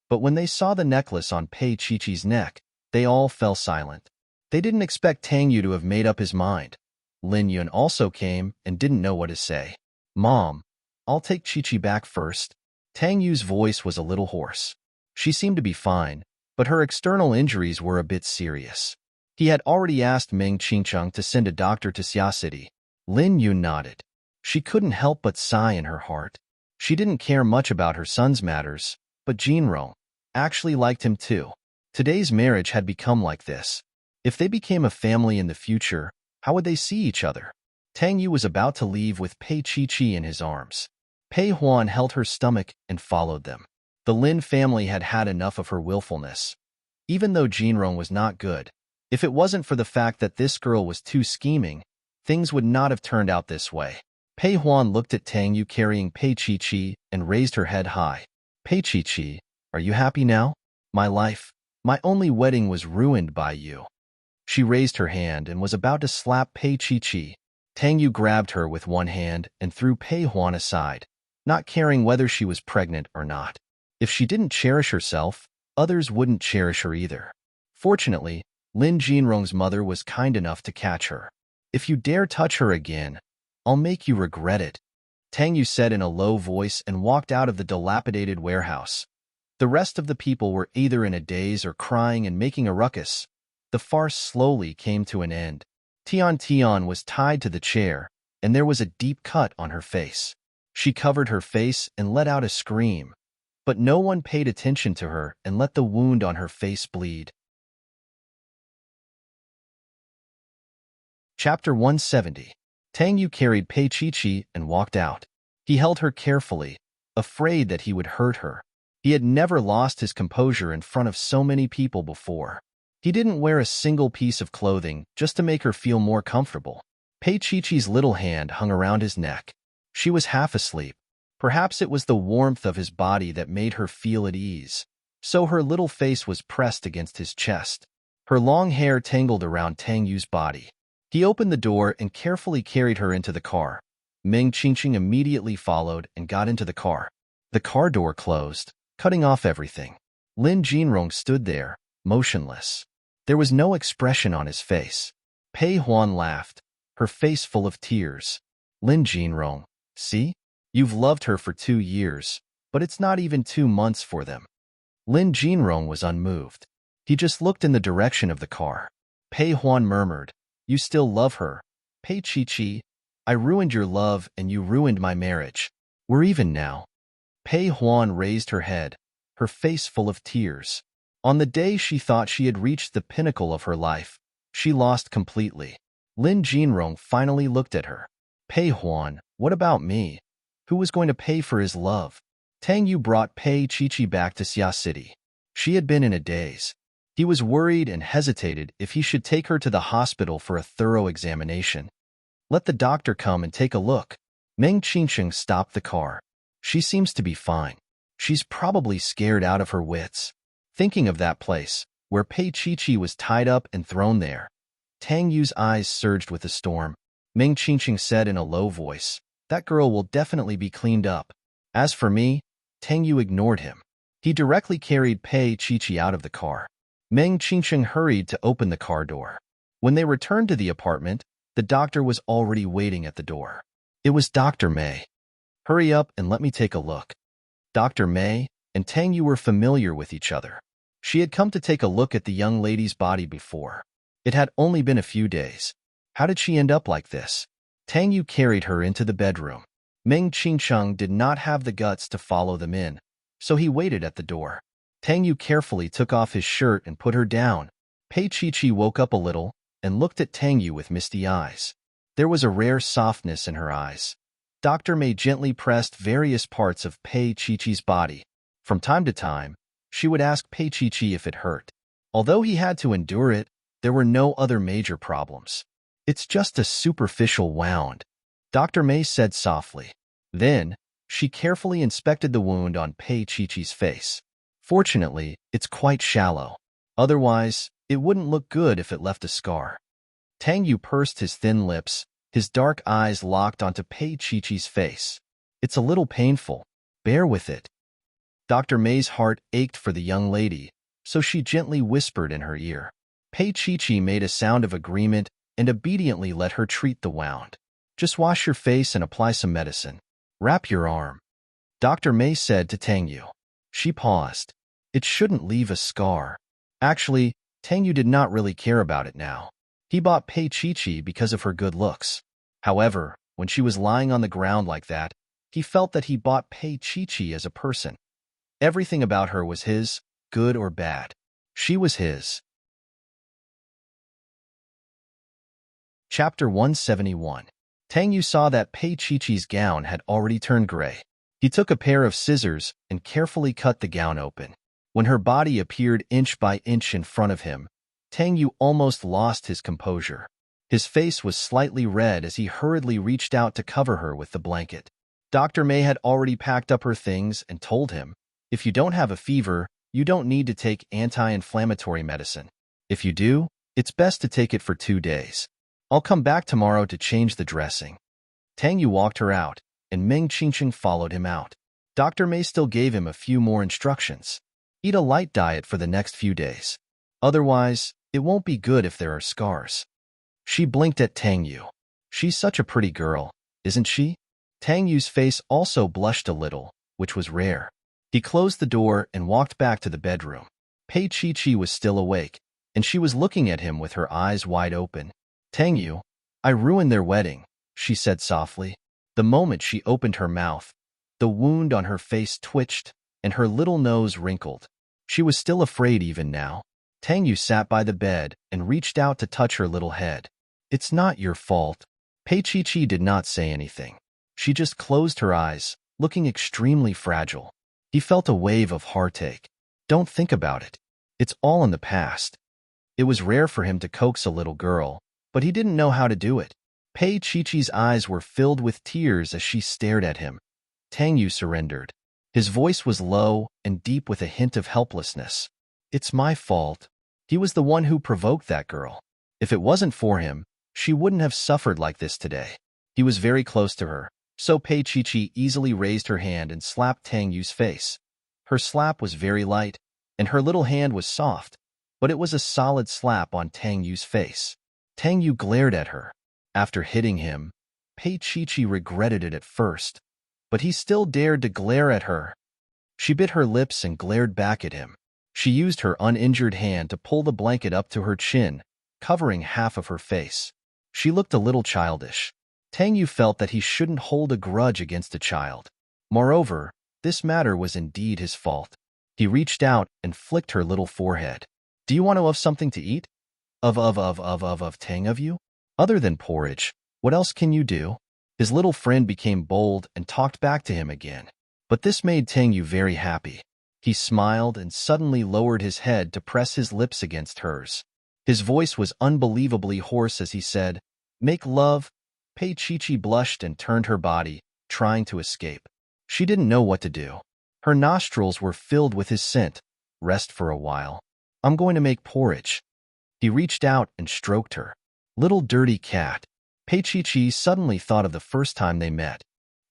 But when they saw the necklace on Pei Chi-Chi's neck, they all fell silent. They didn't expect Tang Yu to have made up his mind. Lin Yun also came and didn't know what to say. Mom, I'll take Chi-Chi back first. Tang Yu's voice was a little hoarse. She seemed to be fine, but her external injuries were a bit serious. He had already asked Meng Qingcheng to send a doctor to Xia City. Lin Yun nodded. She couldn't help but sigh in her heart. She didn't care much about her son's matters, but Jinrong actually liked him too. Today's marriage had become like this. If they became a family in the future, how would they see each other? Tang Yu was about to leave with Pei Chi-Chi in his arms. Pei Huan held her stomach and followed them. The Lin family had had enough of her willfulness. Even though Jinrong was not good, if it wasn't for the fact that this girl was too scheming, things would not have turned out this way. Pei Huan looked at Tang Yu carrying Pei Chi-Chi and raised her head high. Pei Chi-Chi, are you happy now? My life, my only wedding was ruined by you. She raised her hand and was about to slap Pei Chi-Chi. Tang Yu grabbed her with one hand and threw Pei Huan aside, not caring whether she was pregnant or not. If she didn't cherish herself, others wouldn't cherish her either. Fortunately, Lin Jinrong's mother was kind enough to catch her. If you dare touch her again, I'll make you regret it, Tang Yu said in a low voice and walked out of the dilapidated warehouse. The rest of the people were either in a daze or crying and making a ruckus. The farce slowly came to an end. Tian Tian was tied to the chair, and there was a deep cut on her face. She covered her face and let out a scream, but no one paid attention to her and let the wound on her face bleed. Chapter 170. Tang Yu carried Pei Chi-Chi and walked out. He held her carefully, afraid that he would hurt her. He had never lost his composure in front of so many people before. He didn't wear a single piece of clothing just to make her feel more comfortable. Pei Chi-Chi's little hand hung around his neck. She was half asleep. Perhaps it was the warmth of his body that made her feel at ease. So her little face was pressed against his chest. Her long hair tangled around Tang Yu's body. He opened the door and carefully carried her into the car. Meng Qingqing immediately followed and got into the car. The car door closed, cutting off everything. Lin Jinrong stood there, motionless. There was no expression on his face. Pei Huan laughed, her face full of tears. Lin Jinrong, see? You've loved her for 2 years, but it's not even 2 months for them. Lin Jinrong was unmoved. He just looked in the direction of the car. Pei Huan murmured, "You still love her, Pei Chi-Chi. I ruined your love and you ruined my marriage. We're even now." Pei Huan raised her head, her face full of tears. On the day she thought she had reached the pinnacle of her life, she lost completely. Lin Jinrong finally looked at her. "Pei Huan, what about me? Who was going to pay for his love?" Tang Yu brought Pei Chi-Chi back to Xia City. She had been in a daze. He was worried and hesitated if he should take her to the hospital for a thorough examination. "Let the doctor come and take a look." Meng Qingqing stopped the car. "She seems to be fine. She's probably scared out of her wits." Thinking of that place, where Pei Chi-Chi was tied up and thrown there, Tang Yu's eyes surged with a storm. Meng Qingqing said in a low voice, "That girl will definitely be cleaned up. As for me," Tang Yu ignored him. He directly carried Pei Chi-Chi out of the car. Meng Qingqing hurried to open the car door. When they returned to the apartment, the doctor was already waiting at the door. It was Dr. May. "Hurry up and let me take a look." Dr. May and Tang Yu were familiar with each other. She had come to take a look at the young lady's body before. It had only been a few days. How did she end up like this? Tang Yu carried her into the bedroom. Meng Qingqing did not have the guts to follow them in, so he waited at the door. Tang Yu carefully took off his shirt and put her down. Pei Chi-Chi woke up a little and looked at Tang Yu with misty eyes. There was a rare softness in her eyes. Dr. May gently pressed various parts of Pei Chi-Chi's body. From time to time, she would ask Pei Chi-Chi if it hurt. Although he had to endure it, there were no other major problems. "It's just a superficial wound," Dr. May said softly. Then, she carefully inspected the wound on Pei Chi-Chi's face. "Fortunately, it's quite shallow. Otherwise, it wouldn't look good if it left a scar." Tang Yu pursed his thin lips, his dark eyes locked onto Pei Chi-Chi's face. "It's a little painful. Bear with it." Dr. May's heart ached for the young lady, so she gently whispered in her ear. Pei Chi-Chi made a sound of agreement and obediently let her treat the wound. "Just wash your face and apply some medicine. Wrap your arm," Dr. May said to Tang Yu. She paused. "It shouldn't leave a scar." Actually, Tang Yu did not really care about it now. He bought Pei Chi-Chi because of her good looks. However, when she was lying on the ground like that, he felt that he bought Pei Chi-Chi as a person. Everything about her was his, good or bad. She was his. Chapter 171. Tang Yu saw that Pei Chi-Chi's gown had already turned gray. He took a pair of scissors and carefully cut the gown open. When her body appeared inch by inch in front of him, Tang Yu almost lost his composure. His face was slightly red as he hurriedly reached out to cover her with the blanket. Dr. May had already packed up her things and told him, "If you don't have a fever, you don't need to take anti-inflammatory medicine. If you do, it's best to take it for 2 days. I'll come back tomorrow to change the dressing." Tang Yu walked her out, and Meng Qingqing followed him out. Dr. May still gave him a few more instructions. Eat a light diet for the next few days. Otherwise, it won't be good if there are scars. She blinked at Tang Yu. "She's such a pretty girl, isn't she?" Tang Yu's face also blushed a little, which was rare. He closed the door and walked back to the bedroom. Pei Chi-Chi was still awake, and she was looking at him with her eyes wide open. "Tang Yu, I ruined their wedding," she said softly. The moment she opened her mouth, the wound on her face twitched, and her little nose wrinkled. She was still afraid even now. Tang Yu sat by the bed and reached out to touch her little head. "It's not your fault." Pei Chi-Chi did not say anything. She just closed her eyes, looking extremely fragile. He felt a wave of heartache. Don't think about it. It's all in the past. It was rare for him to coax a little girl, but he didn't know how to do it. Pei Chi-Chi's eyes were filled with tears as she stared at him. Tang Yu surrendered. His voice was low and deep with a hint of helplessness. It's my fault. He was the one who provoked that girl. If it wasn't for him, she wouldn't have suffered like this today. He was very close to her, so Pei Chi-Chi easily raised her hand and slapped Tang Yu's face. Her slap was very light, and her little hand was soft, but it was a solid slap on Tang Yu's face. Tang Yu glared at her. After hitting him, Pei Chi-Chi regretted it at first, but he still dared to glare at her. She bit her lips and glared back at him. She used her uninjured hand to pull the blanket up to her chin, covering half of her face. She looked a little childish. Tang Yu felt that he shouldn't hold a grudge against a child. Moreover, this matter was indeed his fault. He reached out and flicked her little forehead. Do you want to have something to eat? Tang of you? Other than porridge, what else can you do? His little friend became bold and talked back to him again. But this made Tang Yu very happy. He smiled and suddenly lowered his head to press his lips against hers. His voice was unbelievably hoarse as he said, "Make love." Pei Chi-Chi blushed and turned her body, trying to escape. She didn't know what to do. Her nostrils were filled with his scent. Rest for a while. I'm going to make porridge. He reached out and stroked her. Little dirty cat. Pei Chi-Chi suddenly thought of the first time they met.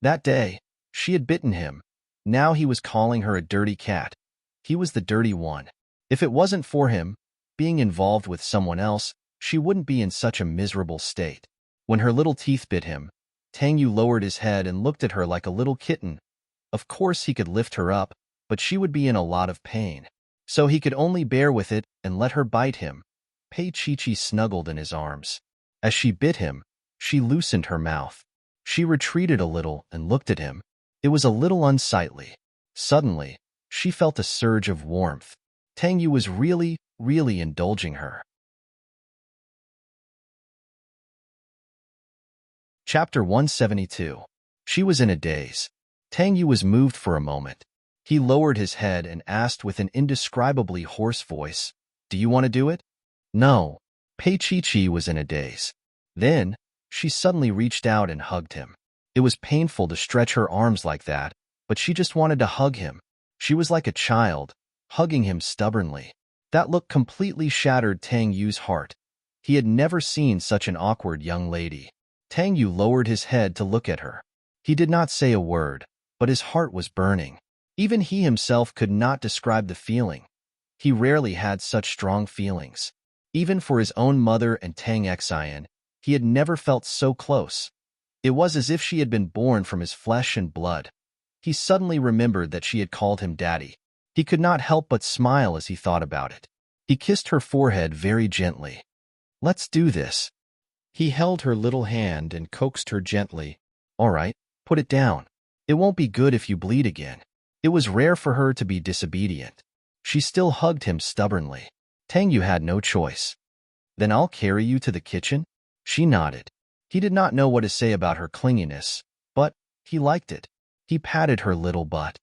That day, she had bitten him. Now he was calling her a dirty cat. He was the dirty one. If it wasn't for him, being involved with someone else, she wouldn't be in such a miserable state. When her little teeth bit him, Tang Yu lowered his head and looked at her like a little kitten. Of course he could lift her up, but she would be in a lot of pain. So he could only bear with it and let her bite him. Pei Chi-Chi snuggled in his arms. As she bit him, she loosened her mouth. She retreated a little and looked at him. It was a little unsightly. Suddenly, she felt a surge of warmth. Tang Yu was really indulging her. Chapter 172. She was in a daze. Tang Yu was moved for a moment. He lowered his head and asked with an indescribably hoarse voice, "Do you want to do it?" No. Pei Chi-Chi was in a daze. Then, she suddenly reached out and hugged him. It was painful to stretch her arms like that, but she just wanted to hug him. She was like a child, hugging him stubbornly. That look completely shattered Tang Yu's heart. He had never seen such an awkward young lady. Tang Yu lowered his head to look at her. He did not say a word, but his heart was burning. Even he himself could not describe the feeling. He rarely had such strong feelings. Even for his own mother and Tang Xian, he had never felt so close. It was as if she had been born from his flesh and blood. He suddenly remembered that she had called him daddy. He could not help but smile as he thought about it. He kissed her forehead very gently. "Let's do this." He held her little hand and coaxed her gently. "All right, put it down. It won't be good if you bleed again." It was rare for her to be disobedient. She still hugged him stubbornly. Tang Yu had no choice. "Then I'll carry you to the kitchen?" She nodded. He did not know what to say about her clinginess, but he liked it. He patted her little butt.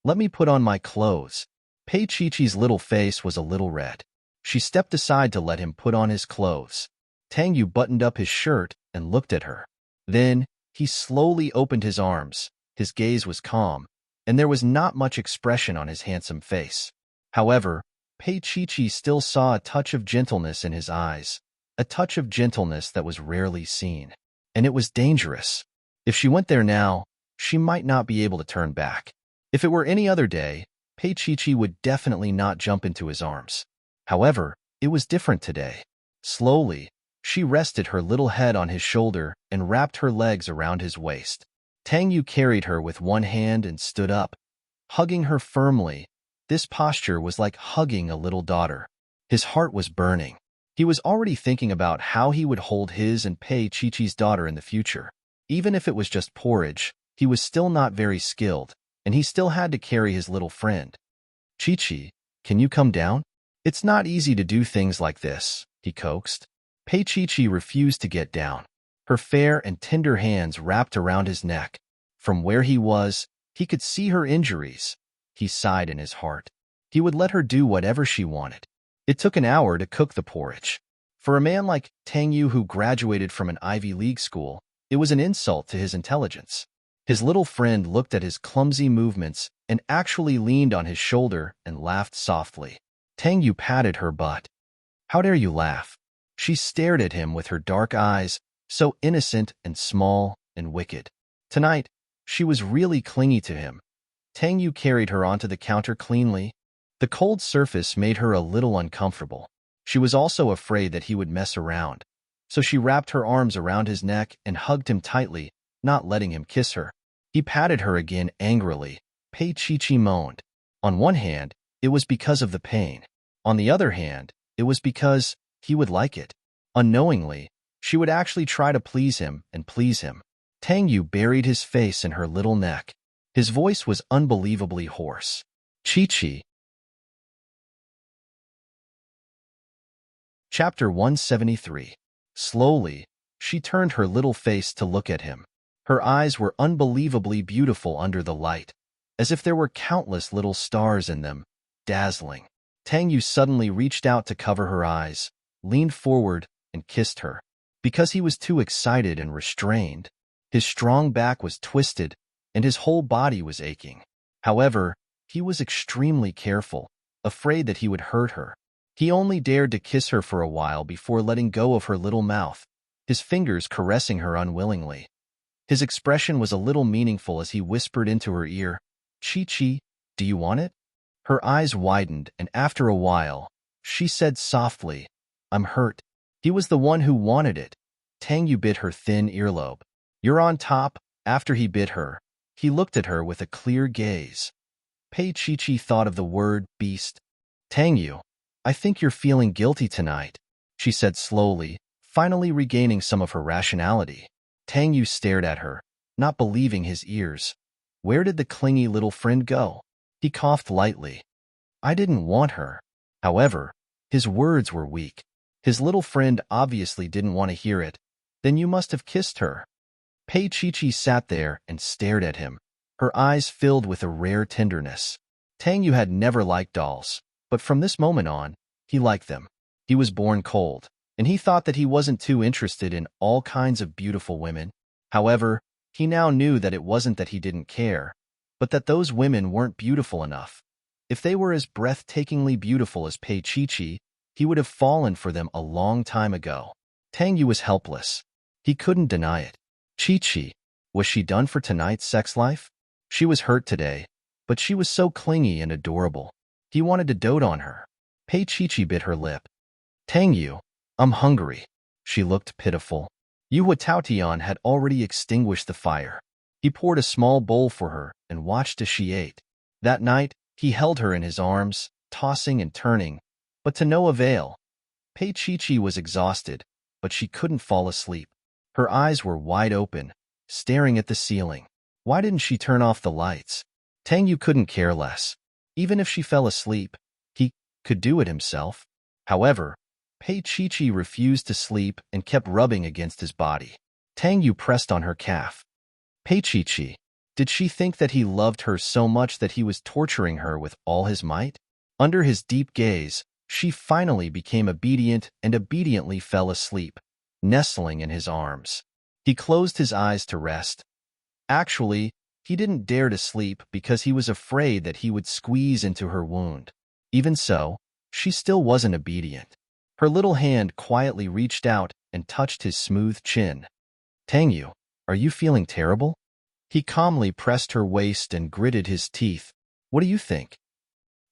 "Let me put on my clothes." Pei Chi-Chi's little face was a little red. She stepped aside to let him put on his clothes. Tang Yu buttoned up his shirt and looked at her. Then, he slowly opened his arms. His gaze was calm, and there was not much expression on his handsome face. However, Pei Chi-Chi still saw a touch of gentleness in his eyes, a touch of gentleness that was rarely seen. And it was dangerous. If she went there now, she might not be able to turn back. If it were any other day, Pei Chi-Chi would definitely not jump into his arms. However, it was different today. Slowly, she rested her little head on his shoulder and wrapped her legs around his waist. Tang Yu carried her with one hand and stood up, hugging her firmly. This posture was like hugging a little daughter. His heart was burning. He was already thinking about how he would hold his and Pei Chi-Chi's daughter in the future. Even if it was just porridge, he was still not very skilled, and he still had to carry his little friend. "Chi-Chi, can you come down? It's not easy to do things like this," he coaxed. Pei Chi-Chi refused to get down. Her fair and tender hands wrapped around his neck. From where he was, he could see her injuries. He sighed in his heart. He would let her do whatever she wanted. It took an hour to cook the porridge. For a man like Tang Yu, who graduated from an Ivy League school, it was an insult to his intelligence. His little friend looked at his clumsy movements and actually leaned on his shoulder and laughed softly. Tang Yu patted her butt. "How dare you laugh?" She stared at him with her dark eyes, so innocent and small and wicked. Tonight, she was really clingy to him. Tang Yu carried her onto the counter cleanly. The cold surface made her a little uncomfortable. She was also afraid that he would mess around, so she wrapped her arms around his neck and hugged him tightly, not letting him kiss her. He patted her again angrily. Pei Chi moaned. On one hand, it was because of the pain. On the other hand, it was because he would like it. Unknowingly, she would actually try to please him and please him. Tang Yu buried his face in her little neck. His voice was unbelievably hoarse. Chi. Chapter 173. Slowly, she turned her little face to look at him. Her eyes were unbelievably beautiful under the light, as if there were countless little stars in them, dazzling. Tang Yu suddenly reached out to cover her eyes, leaned forward, and kissed her. Because he was too excited and restrained, his strong back was twisted, and his whole body was aching. However, he was extremely careful, afraid that he would hurt her. He only dared to kiss her for a while before letting go of her little mouth, his fingers caressing her unwillingly. His expression was a little meaningful as he whispered into her ear, "Chi, do you want it?" Her eyes widened, and after a while, she said softly, "I'm hurt." He was the one who wanted it. Tang Yu bit her thin earlobe. "You're on top." After he bit her, he looked at her with a clear gaze. Pei Chi thought of the word beast. "Tang Yu, I think you're feeling guilty tonight," she said slowly, finally regaining some of her rationality. Tang Yu stared at her, not believing his ears. Where did the clingy little friend go? He coughed lightly. "I didn't want her." However, his words were weak. His little friend obviously didn't want to hear it. "Then you must have kissed her." Pei Chi sat there and stared at him, her eyes filled with a rare tenderness. Tang Yu had never liked dolls, but from this moment on, he liked them. He was born cold, and he thought that he wasn't too interested in all kinds of beautiful women. However, he now knew that it wasn't that he didn't care, but that those women weren't beautiful enough. If they were as breathtakingly beautiful as Pei Chi, he would have fallen for them a long time ago. Tang Yu was helpless. He couldn't deny it. Chi, was she done for tonight's sex life? She was hurt today, but she was so clingy and adorable. He wanted to dote on her. Pei Chi bit her lip. "Tang Yu, I'm hungry." She looked pitiful. Yu Taotian had already extinguished the fire. He poured a small bowl for her and watched as she ate. That night, he held her in his arms, tossing and turning, but to no avail. Pei Chi was exhausted, but she couldn't fall asleep. Her eyes were wide open, staring at the ceiling. Why didn't she turn off the lights? Tang Yu couldn't care less. Even if she fell asleep, he could do it himself. However, Pei Chi refused to sleep and kept rubbing against his body. Tang Yu pressed on her calf. Pei Chi, did she think that he loved her so much that he was torturing her with all his might? Under his deep gaze, she finally became obedient and obediently fell asleep, nestling in his arms. He closed his eyes to rest. Actually, he didn't dare to sleep because he was afraid that he would squeeze into her wound. Even so, she still wasn't obedient. Her little hand quietly reached out and touched his smooth chin. "Tang Yu, are you feeling terrible?" He calmly pressed her waist and gritted his teeth. "What do you think?"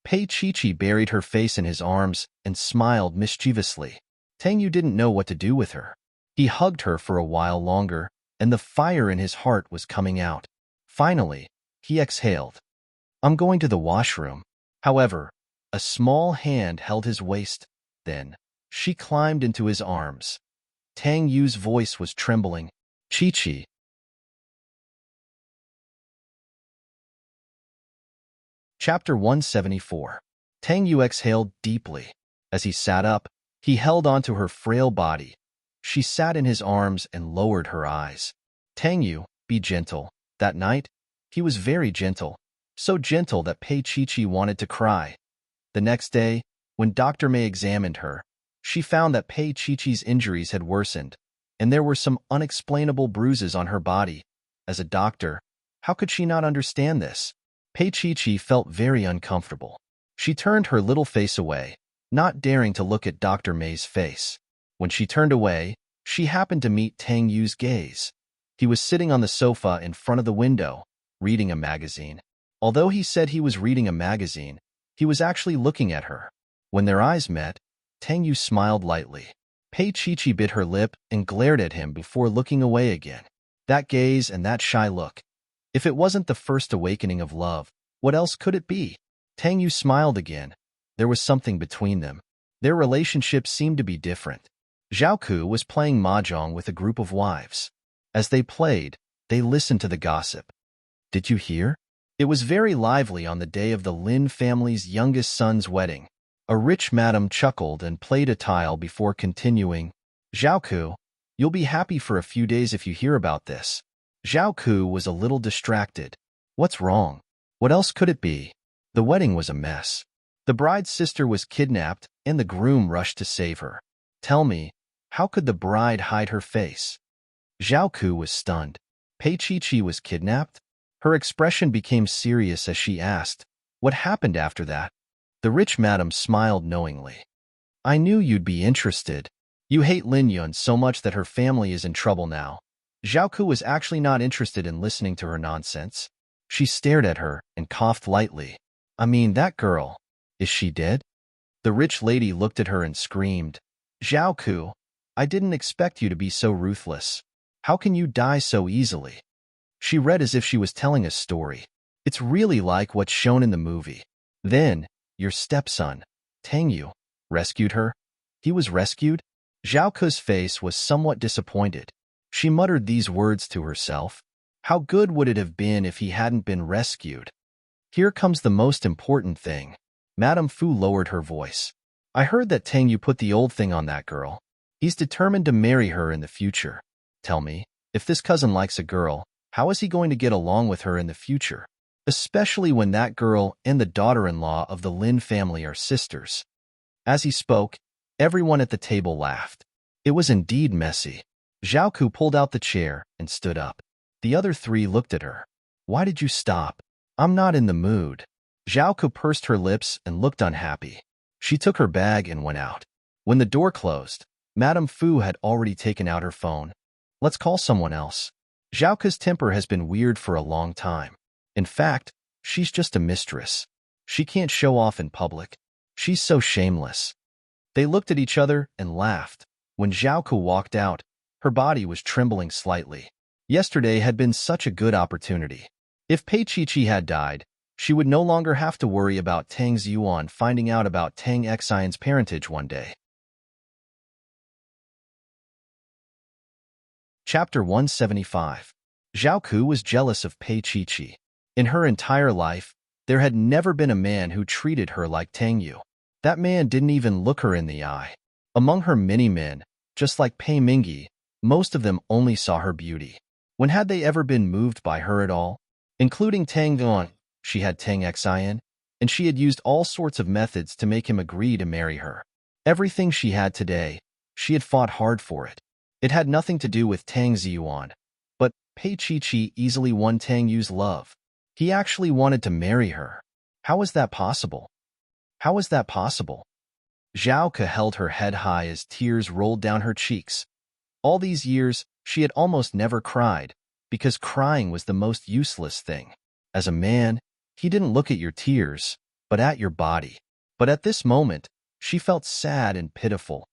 Pei Chi buried her face in his arms and smiled mischievously. Tang Yu didn't know what to do with her. He hugged her for a while longer, and the fire in his heart was coming out. Finally, he exhaled. "I'm going to the washroom." However, a small hand held his waist. Then, she climbed into his arms. Tang Yu's voice was trembling. "Chi." Chapter 174. Tang Yu exhaled deeply. As he sat up, he held onto her frail body. She sat in his arms and lowered her eyes. "Tang Yu, be gentle. That night, he was very gentle, so gentle that Pei Chi wanted to cry. The next day, when Dr. May examined her, she found that Pei Chi's injuries had worsened, and there were some unexplainable bruises on her body. As a doctor, how could she not understand this? Pei Chi felt very uncomfortable. She turned her little face away, not daring to look at Dr. May's face. When she turned away, she happened to meet Tang Yu's gaze. He was sitting on the sofa in front of the window, reading a magazine. Although he said he was reading a magazine, he was actually looking at her. When their eyes met, Tang Yu smiled lightly. Pei Chi bit her lip and glared at him before looking away again. That gaze and that shy look. If it wasn't the first awakening of love, what else could it be? Tang Yu smiled again. There was something between them. Their relationship seemed to be different. Zhao Ku was playing mahjong with a group of wives. As they played, they listened to the gossip. Did you hear? It was very lively on the day of the Lin family's youngest son's wedding. A rich madam chuckled and played a tile before continuing. Zhao Ku, you'll be happy for a few days if you hear about this. Zhao Ku was a little distracted. What's wrong? What else could it be? The wedding was a mess. The bride's sister was kidnapped, and the groom rushed to save her. Tell me, how could the bride hide her face? Zhao Ku was stunned. Pei Chi was kidnapped? Her expression became serious as she asked, what happened after that? The rich madam smiled knowingly. I knew you'd be interested. You hate Lin Yun so much that her family is in trouble now. Zhao Ku was actually not interested in listening to her nonsense. She stared at her and coughed lightly. I mean, that girl. Is she dead? The rich lady looked at her and screamed. Zhao Ku, I didn't expect you to be so ruthless. How can you die so easily? She read as if she was telling a story. It's really like what's shown in the movie. Then, your stepson, Tang Yu, rescued her? He was rescued? Zhao Ku's face was somewhat disappointed. She muttered these words to herself. How good would it have been if he hadn't been rescued? Here comes the most important thing. Madame Fu lowered her voice. I heard that Tang Yu put the old thing on that girl. He's determined to marry her in the future. Tell me, if this cousin likes a girl, how is he going to get along with her in the future? Especially when that girl and the daughter-in-law of the Lin family are sisters. As he spoke, everyone at the table laughed. It was indeed messy. Zhao Ku pulled out the chair and stood up. The other three looked at her. Why did you stop? I'm not in the mood. Zhao Ku pursed her lips and looked unhappy. She took her bag and went out. When the door closed, Madame Fu had already taken out her phone. Let's call someone else. Zhao Ku's temper has been weird for a long time. In fact, she's just a mistress. She can't show off in public. She's so shameless. They looked at each other and laughed. When Zhao Ku walked out, her body was trembling slightly. Yesterday had been such a good opportunity. If Pei Chi had died, she would no longer have to worry about Tang Ziyuan finding out about Tang Xian's parentage one day. Chapter 175. Zhao Ku was jealous of Pei Chi. In her entire life, there had never been a man who treated her like Tang Yu. That man didn't even look her in the eye. Among her many men, just like Pei Mingyi, most of them only saw her beauty. When had they ever been moved by her at all? Including Tang Yuan, she had Tang Xian, and she had used all sorts of methods to make him agree to marry her. Everything she had today, she had fought hard for it. It had nothing to do with Tang Ziyuan, but Pei Chi easily won Tang Yu's love. He actually wanted to marry her. How was that possible? How was that possible? Zhao Ke held her head high as tears rolled down her cheeks. All these years, she had almost never cried, because crying was the most useless thing. As a man, he didn't look at your tears, but at your body. But at this moment, she felt sad and pitiful.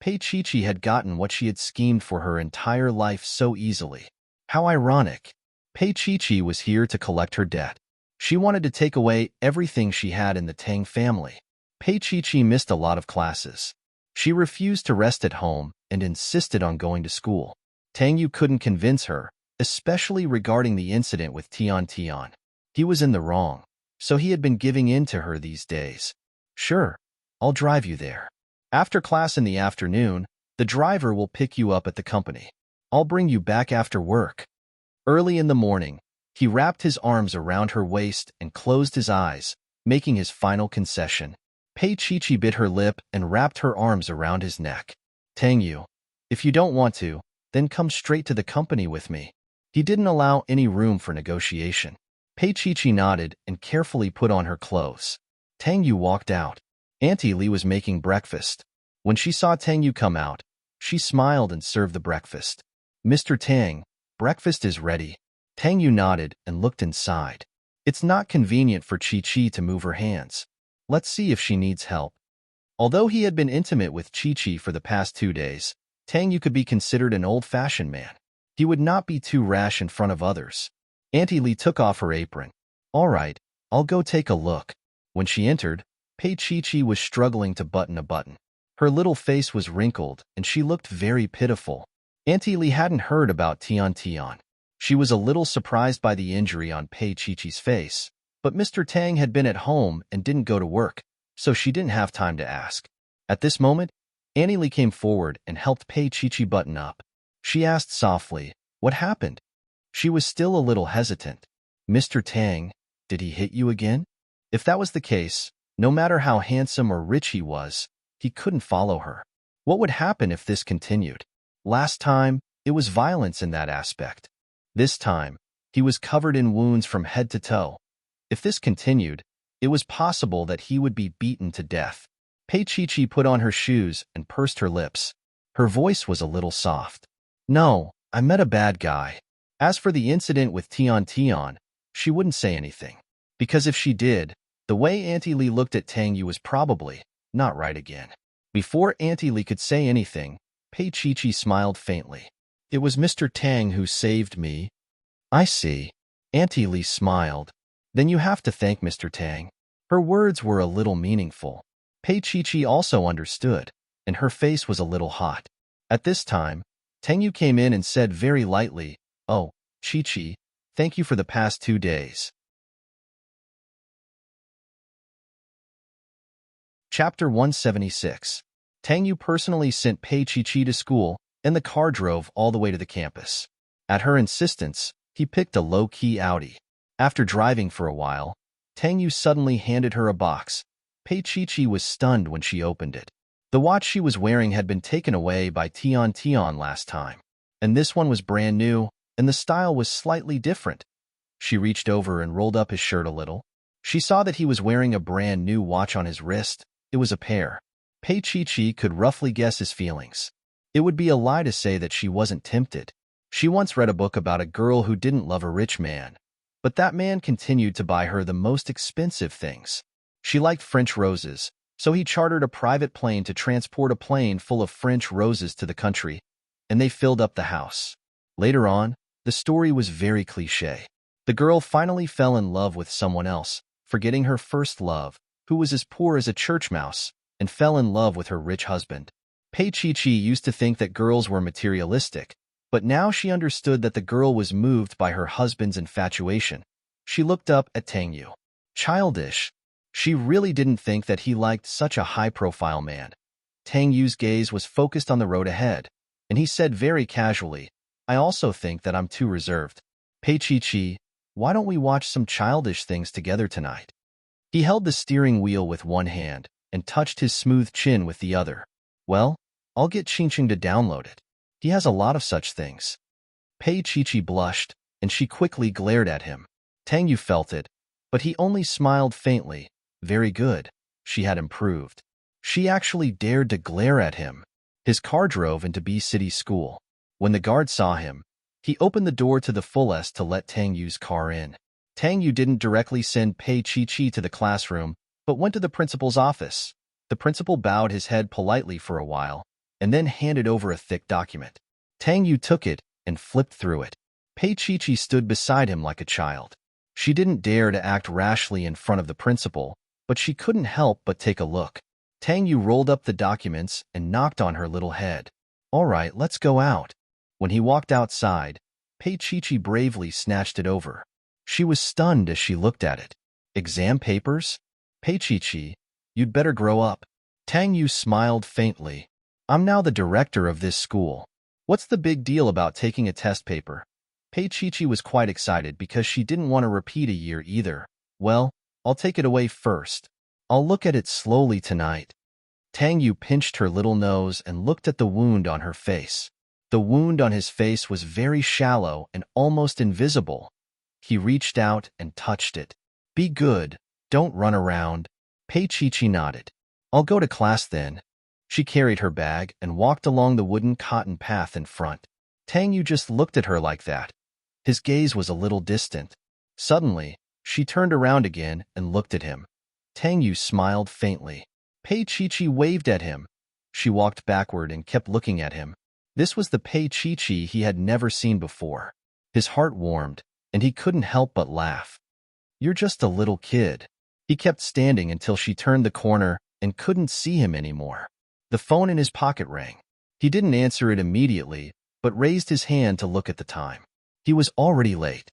Pei Chi had gotten what she had schemed for her entire life so easily. How ironic. Pei Chi was here to collect her debt. She wanted to take away everything she had in the Tang family. Pei Chi missed a lot of classes. She refused to rest at home and insisted on going to school. Tang Yu couldn't convince her, especially regarding the incident with Tian. He was in the wrong, so he had been giving in to her these days. Sure, I'll drive you there. After class in the afternoon, the driver will pick you up at the company. I'll bring you back after work. Early in the morning, He wrapped his arms around her waist and closed his eyes, making his final concession. Pei Chi bit her lip and wrapped her arms around his neck. Tang Yu, if you don't want to, then come straight to the company with me. He didn't allow any room for negotiation. Pei Chi nodded and carefully put on her clothes. Tang Yu walked out. Auntie Li was making breakfast. When she saw Tang Yu come out, she smiled and served the breakfast. Mr. Tang, breakfast is ready. Tang Yu nodded and looked inside. It's not convenient for Chi to move her hands. Let's see if she needs help. Although he had been intimate with Chi for the past 2 days, Tang Yu could be considered an old-fashioned man. He would not be too rash in front of others. Auntie Li took off her apron. All right, I'll go take a look. When she entered, Pei Chi was struggling to button a button. Her little face was wrinkled, and she looked very pitiful. Auntie Li hadn't heard about Tian. She was a little surprised by the injury on Pei Chi's face, but Mr. Tang had been at home and didn't go to work, so she didn't have time to ask. At this moment, Auntie Li came forward and helped Pei Chi button up. She asked softly, "What happened?" She was still a little hesitant. "Mr. Tang, did he hit you again?" If that was the case, no matter how handsome or rich he was, he couldn't follow her. What would happen if this continued? Last time, it was violence in that aspect. This time, he was covered in wounds from head to toe. If this continued, it was possible that he would be beaten to death. Pei Chi put on her shoes and pursed her lips. Her voice was a little soft. "No, I met a bad guy." As for the incident with Tian, she wouldn't say anything. Because if she did, the way Auntie Li looked at Tang Yu was probably not right again. Before Auntie Li could say anything, Pei Chi smiled faintly. "It was Mr. Tang who saved me." "I see." Auntie Li smiled. "Then you have to thank Mr. Tang." Her words were a little meaningful. Pei Chi also understood, and her face was a little hot. At this time, Tang Yu came in and said very lightly, "Oh, Chi, thank you for the past 2 days." Chapter 176. Tang Yu personally sent Pei Chi to school, and the car drove all the way to the campus. At her insistence, he picked a low-key Audi. After driving for a while, Tang Yu suddenly handed her a box. Pei Chi was stunned when she opened it. The watch she was wearing had been taken away by Tian last time, and this one was brand new, and the style was slightly different. She reached over and rolled up his shirt a little. She saw that he was wearing a brand new watch on his wrist. It was a pair. Pei Chi could roughly guess his feelings. It would be a lie to say that she wasn't tempted. She once read a book about a girl who didn't love a rich man, but that man continued to buy her the most expensive things. She liked French roses, so he chartered a private plane to transport a plane full of French roses to the country, and they filled up the house. Later on, the story was very cliché. The girl finally fell in love with someone else, forgetting her first love, who was as poor as a church mouse, and fell in love with her rich husband. Pei Chi used to think that girls were materialistic, but now she understood that the girl was moved by her husband's infatuation. She looked up at Tang Yu. Childish. She really didn't think that he liked such a high-profile man. Tang Yu's gaze was focused on the road ahead, and he said very casually, "I also think that I'm too reserved. Pei Chi, why don't we watch some childish things together tonight?" He held the steering wheel with one hand and touched his smooth chin with the other. "Well, I'll get Ching to download it. He has a lot of such things." Pei Chi blushed, and she quickly glared at him. Tang Yu felt it, but he only smiled faintly. Very good. She had improved. She actually dared to glare at him. His car drove into B City School. When the guard saw him, he opened the door to the fullest to let Tang Yu's car in. Tang Yu didn't directly send Pei Chi to the classroom, but went to the principal's office. The principal bowed his head politely for a while, and then handed over a thick document. Tang Yu took it and flipped through it. Pei Chi stood beside him like a child. She didn't dare to act rashly in front of the principal, but she couldn't help but take a look. Tang Yu rolled up the documents and knocked on her little head. "All right, let's go out." When he walked outside, Pei Chi bravely snatched it over. She was stunned as she looked at it. "Exam papers? Pei Chi, you'd better grow up." Tang Yu smiled faintly. "I'm now the director of this school. What's the big deal about taking a test paper?" Pei Chi was quite excited because she didn't want to repeat a year either. Well, I'll take it away first. I'll look at it slowly tonight. Tang Yu pinched her little nose and looked at the wound on her face. The wound on his face was very shallow and almost invisible. He reached out and touched it. Be good. Don't run around. Pei Chi nodded. I'll go to class then. She carried her bag and walked along the wooden cotton path in front. Tang Yu just looked at her like that. His gaze was a little distant. Suddenly, she turned around again and looked at him. Tang Yu smiled faintly. Pei Chi waved at him. She walked backward and kept looking at him. This was the Pei Chi he had never seen before. His heart warmed, and he couldn't help but laugh. You're just a little kid. He kept standing until she turned the corner and couldn't see him anymore. The phone in his pocket rang. He didn't answer it immediately, but raised his hand to look at the time. He was already late.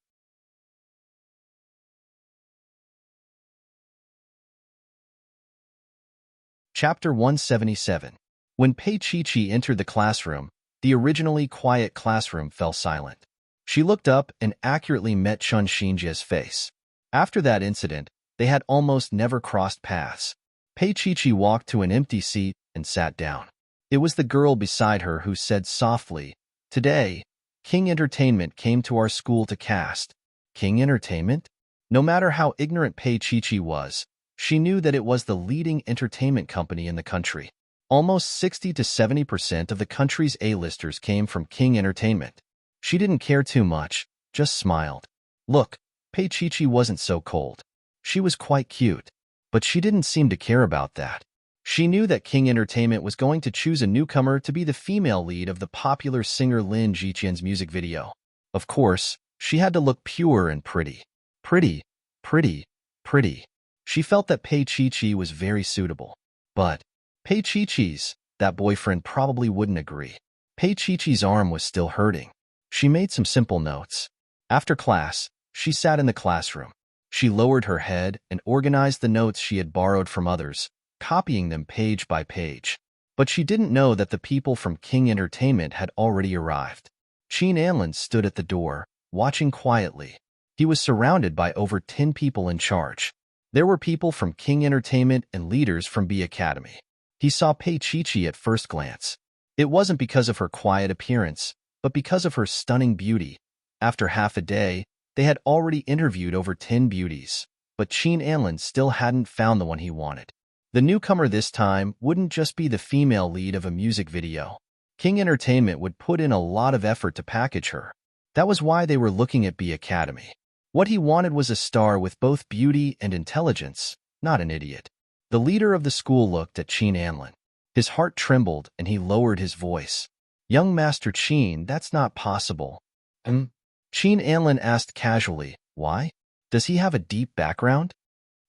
Chapter 177. When Pei Chi entered the classroom, the originally quiet classroom fell silent. She looked up and accurately met Chun Xinjie's face. After that incident, they had almost never crossed paths. Pei Chi walked to an empty seat and sat down. It was the girl beside her who said softly, "Today, King Entertainment came to our school to cast." King Entertainment? No matter how ignorant Pei Chi was, she knew that it was the leading entertainment company in the country. Almost 60 to 70% of the country's A-listers came from King Entertainment. She didn't care too much, just smiled. Look, Pei Chi wasn't so cold. She was quite cute, but she didn't seem to care about that. She knew that King Entertainment was going to choose a newcomer to be the female lead of the popular singer Lin Jiqian's music video. Of course, she had to look pure and pretty. Pretty, pretty, pretty. She felt that Pei Chi was very suitable. But Pei Chi's, that boyfriend probably wouldn't agree. Pei Chi's arm was still hurting. She made some simple notes. After class, she sat in the classroom. She lowered her head and organized the notes she had borrowed from others, copying them page by page. But she didn't know that the people from King Entertainment had already arrived. Qin Anlin stood at the door, watching quietly. He was surrounded by over 10 people in charge. There were people from King Entertainment and leaders from B Academy. He saw Pei Chi at first glance. It wasn't because of her quiet appearance, but because of her stunning beauty. After half a day, they had already interviewed over 10 beauties, but Qin Anlin still hadn't found the one he wanted. The newcomer this time wouldn't just be the female lead of a music video. King Entertainment would put in a lot of effort to package her. That was why they were looking at B Academy. What he wanted was a star with both beauty and intelligence, not an idiot. The leader of the school looked at Qin Anlin. His heart trembled and he lowered his voice. Young Master Qin, that's not possible. Qin Anlin asked casually, why? Does he have a deep background?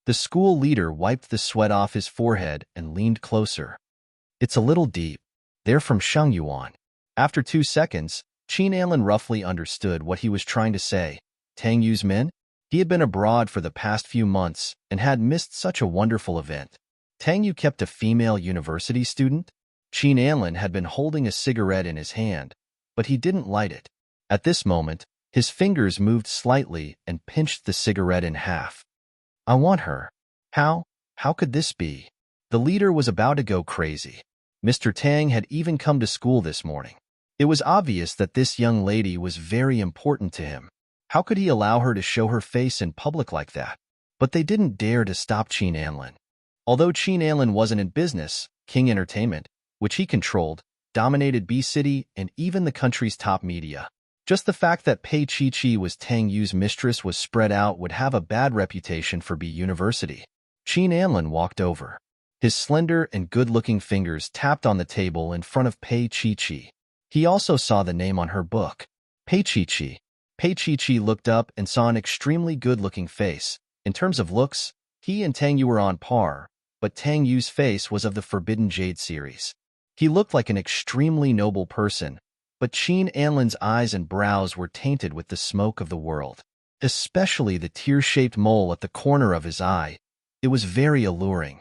The school leader wiped the sweat off his forehead and leaned closer. It's a little deep. They're from Shengyuan. After 2 seconds, Qin Anlin roughly understood what he was trying to say. Tang Yu's men? He had been abroad for the past few months and had missed such a wonderful event. Tang Yu kept a female university student? Qin Anlin had been holding a cigarette in his hand, but he didn't light it. At this moment, his fingers moved slightly and pinched the cigarette in half. I want her. How? How could this be? The leader was about to go crazy. Mr. Tang had even come to school this morning. It was obvious that this young lady was very important to him. How could he allow her to show her face in public like that? But they didn't dare to stop Qin Anlin. Although Qin Anlin wasn't in business, King Entertainment, which he controlled, dominated B-City and even the country's top media. Just the fact that Pei Chi was Tang Yu's mistress was spread out would have a bad reputation for B University. Qin Anlin walked over. His slender and good-looking fingers tapped on the table in front of Pei Chi. He also saw the name on her book. Pei Chi. Pei Chi looked up and saw an extremely good-looking face. In terms of looks, he and Tang Yu were on par, but Tang Yu's face was of the Forbidden Jade series. He looked like an extremely noble person, but Qin Anlin's eyes and brows were tainted with the smoke of the world. Especially the tear-shaped mole at the corner of his eye. It was very alluring.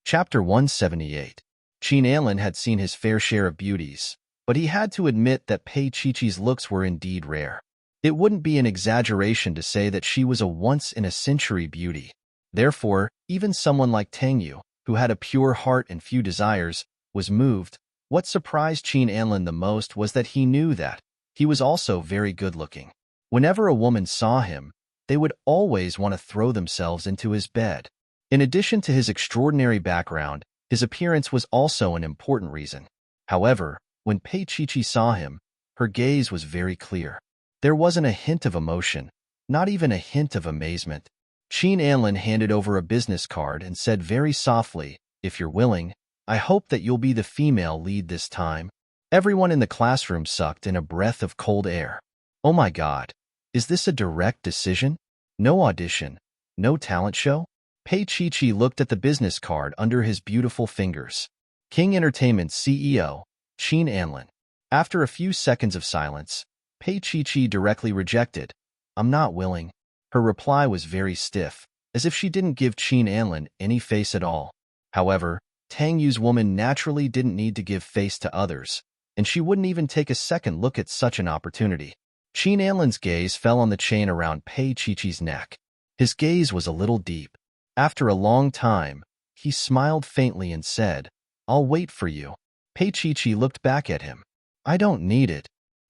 Chapter 178. Qin Anlin had seen his fair share of beauties, but he had to admit that Pei Chi-Chi's looks were indeed rare. It wouldn't be an exaggeration to say that she was a once-in-a-century beauty. Therefore, even someone like Tang Yu, who had a pure heart and few desires, was moved. What surprised Qin Anlin the most was that he knew that he was also very good-looking. Whenever a woman saw him, they would always want to throw themselves into his bed. In addition to his extraordinary background, his appearance was also an important reason. However, when Pei Chi-Chi saw him, her gaze was very clear. There wasn't a hint of emotion, not even a hint of amazement. Qin Anlin handed over a business card and said very softly, "If you're willing, I hope that you'll be the female lead this time." Everyone in the classroom sucked in a breath of cold air. Oh my God, is this a direct decision? No audition, no talent show? Pei Chi-Chi looked at the business card under his beautiful fingers. King Entertainment's CEO, Qin Anlin. After a few seconds of silence, Pei Chi-Chi directly rejected, "I'm not willing." Her reply was very stiff, as if she didn't give Qin Anlin any face at all. However, Tang Yu's woman naturally didn't need to give face to others, and she wouldn't even take a second look at such an opportunity. Qin Anlin's gaze fell on the chain around Pei Chi-Chi's neck. His gaze was a little deep. After a long time, he smiled faintly and said, "I'll wait for you." Pei Chi-Chi looked back at him. "I don't need it."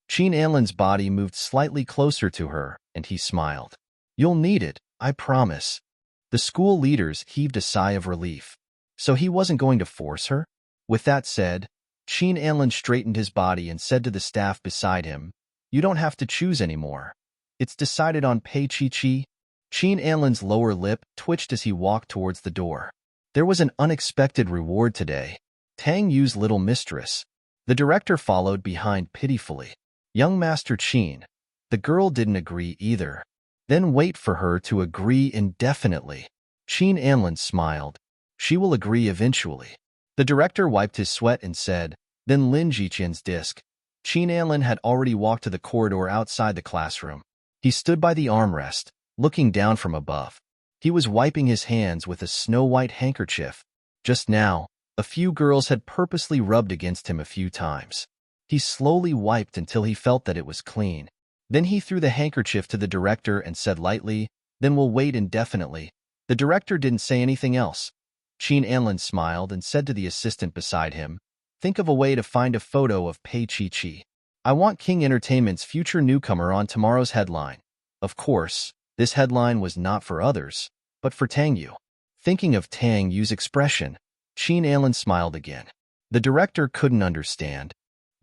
Qin Anlin's body moved slightly closer to her, and he smiled. "You'll need it, I promise." The school leaders heaved a sigh of relief. So he wasn't going to force her? With that said, Qin Anlin straightened his body and said to the staff beside him, "You don't have to choose anymore. It's decided on Pei Chi-Chi." Qin Anlin's lower lip twitched as he walked towards the door. There was an unexpected reward today. Tang Yu's little mistress. The director followed behind pitifully. Young Master Qin. The girl didn't agree either. Then wait for her to agree indefinitely. Qin Anlin smiled. She will agree eventually. The director wiped his sweat and said, "Then Lin Jiqian's disc." Qin Anlin had already walked to the corridor outside the classroom. He stood by the armrest, looking down from above. He was wiping his hands with a snow-white handkerchief. Just now, a few girls had purposely rubbed against him a few times. He slowly wiped until he felt that it was clean. Then he threw the handkerchief to the director and said lightly, "Then we'll wait indefinitely." The director didn't say anything else. Qin Anlin smiled and said to the assistant beside him, "Think of a way to find a photo of Pei Chi-Chi. I want King Entertainment's future newcomer on tomorrow's headline." Of course, this headline was not for others, but for Tang Yu. Thinking of Tang Yu's expression, Qin Anlin smiled again. The director couldn't understand.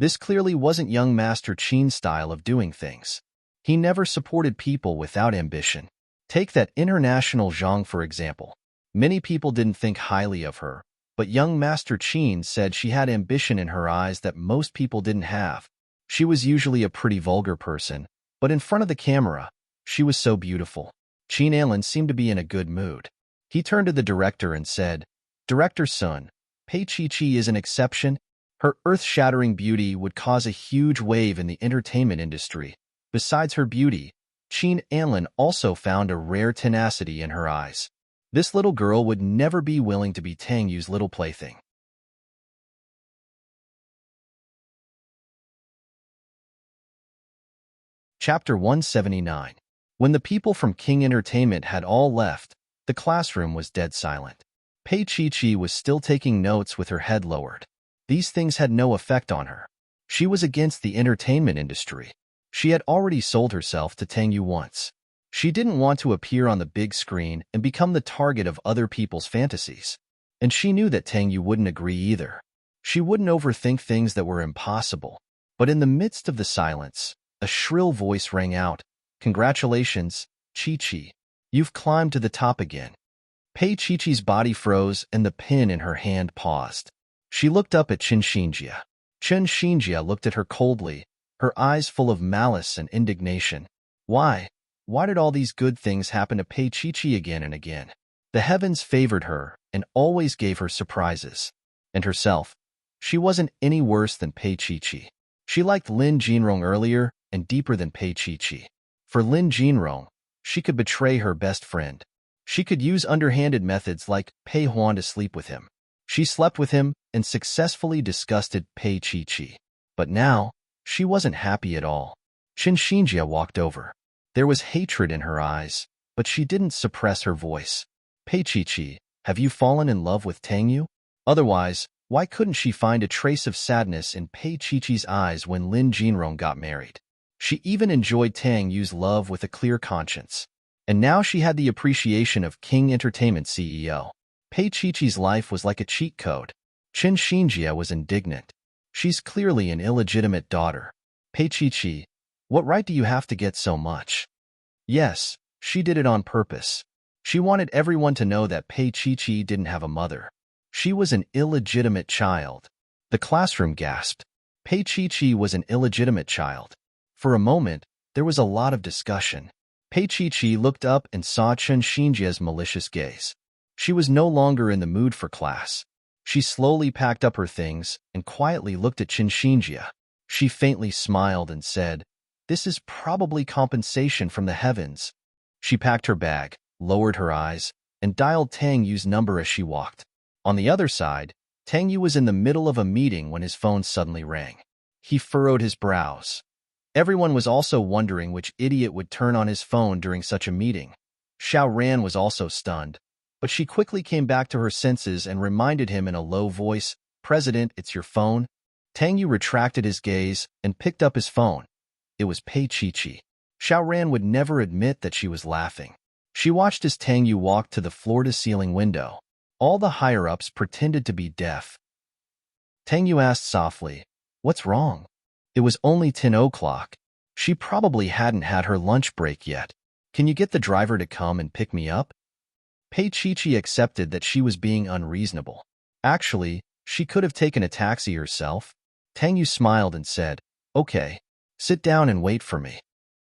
This clearly wasn't young Master Qin's style of doing things. He never supported people without ambition. Take that international Zhang for example. Many people didn't think highly of her, but young Master Qin said she had ambition in her eyes that most people didn't have. She was usually a pretty vulgar person, but in front of the camera, she was so beautiful. Qin Anlin seemed to be in a good mood. He turned to the director and said, "Director Sun, Pei Chi-Chi is an exception. Her earth-shattering beauty would cause a huge wave in the entertainment industry. Besides her beauty, Qin Anlin also found a rare tenacity in her eyes. This little girl would never be willing to be Tang Yu's little plaything." Chapter 179. When the people from King Entertainment had all left, the classroom was dead silent. Pei Chi-Chi was still taking notes with her head lowered. These things had no effect on her. She was against the entertainment industry. She had already sold herself to Tang Yu once. She didn't want to appear on the big screen and become the target of other people's fantasies. And she knew that Tang Yu wouldn't agree either. She wouldn't overthink things that were impossible. But in the midst of the silence, a shrill voice rang out, "Congratulations, Chi-Chi. You've climbed to the top again." Pei Chi-Chi's body froze and the pen in her hand paused. She looked up at Chen Xinjia. Chen Xinjia looked at her coldly, her eyes full of malice and indignation. Why? Why did all these good things happen to Pei Chi-Chi again and again? The heavens favored her and always gave her surprises. And herself, she wasn't any worse than Pei Chi-Chi. She liked Lin Jinrong earlier and deeper than Pei Chi-Chi. For Lin Jinrong, she could betray her best friend. She could use underhanded methods like pay Huan to sleep with him. She slept with him, and successfully disgusted Pei Chi-Chi. But now, she wasn't happy at all. Qin Xinjie walked over. There was hatred in her eyes, but she didn't suppress her voice. Pei Chi-Chi, have you fallen in love with Tang Yu? Otherwise, why couldn't she find a trace of sadness in Pei Chi-Chi's eyes when Lin Jinrong got married? She even enjoyed Tang Yu's love with a clear conscience. And now she had the appreciation of King Entertainment CEO. Pei Chi-Chi's life was like a cheat code. Qin Xinjie was indignant. She's clearly an illegitimate daughter. Pei Chi-Chi, what right do you have to get so much? Yes, she did it on purpose. She wanted everyone to know that Pei Chi-Chi didn't have a mother. She was an illegitimate child. The classroom gasped. Pei Chi-Chi was an illegitimate child. For a moment, there was a lot of discussion. Pei Chi-Chi looked up and saw Qin Xinjie's malicious gaze. She was no longer in the mood for class. She slowly packed up her things and quietly looked at Qin Xinjie. She faintly smiled and said, "This is probably compensation from the heavens." She packed her bag, lowered her eyes, and dialed Tang Yu's number as she walked. On the other side, Tang Yu was in the middle of a meeting when his phone suddenly rang. He furrowed his brows. Everyone was also wondering which idiot would turn on his phone during such a meeting. Xiao Ran was also stunned, but she quickly came back to her senses and reminded him in a low voice, "President, it's your phone." Tang Yu retracted his gaze and picked up his phone. It was Pei Chi-Chi. Xiao Ran would never admit that she was laughing. She watched as Tang Yu walked to the floor-to-ceiling window. All the higher-ups pretended to be deaf. Tang Yu asked softly, "What's wrong?" It was only 10 o'clock. She probably hadn't had her lunch break yet. "Can you get the driver to come and pick me up?" Pei Chi-Chi accepted that she was being unreasonable. Actually, she could have taken a taxi herself. Tang Yu smiled and said, "Okay, sit down and wait for me."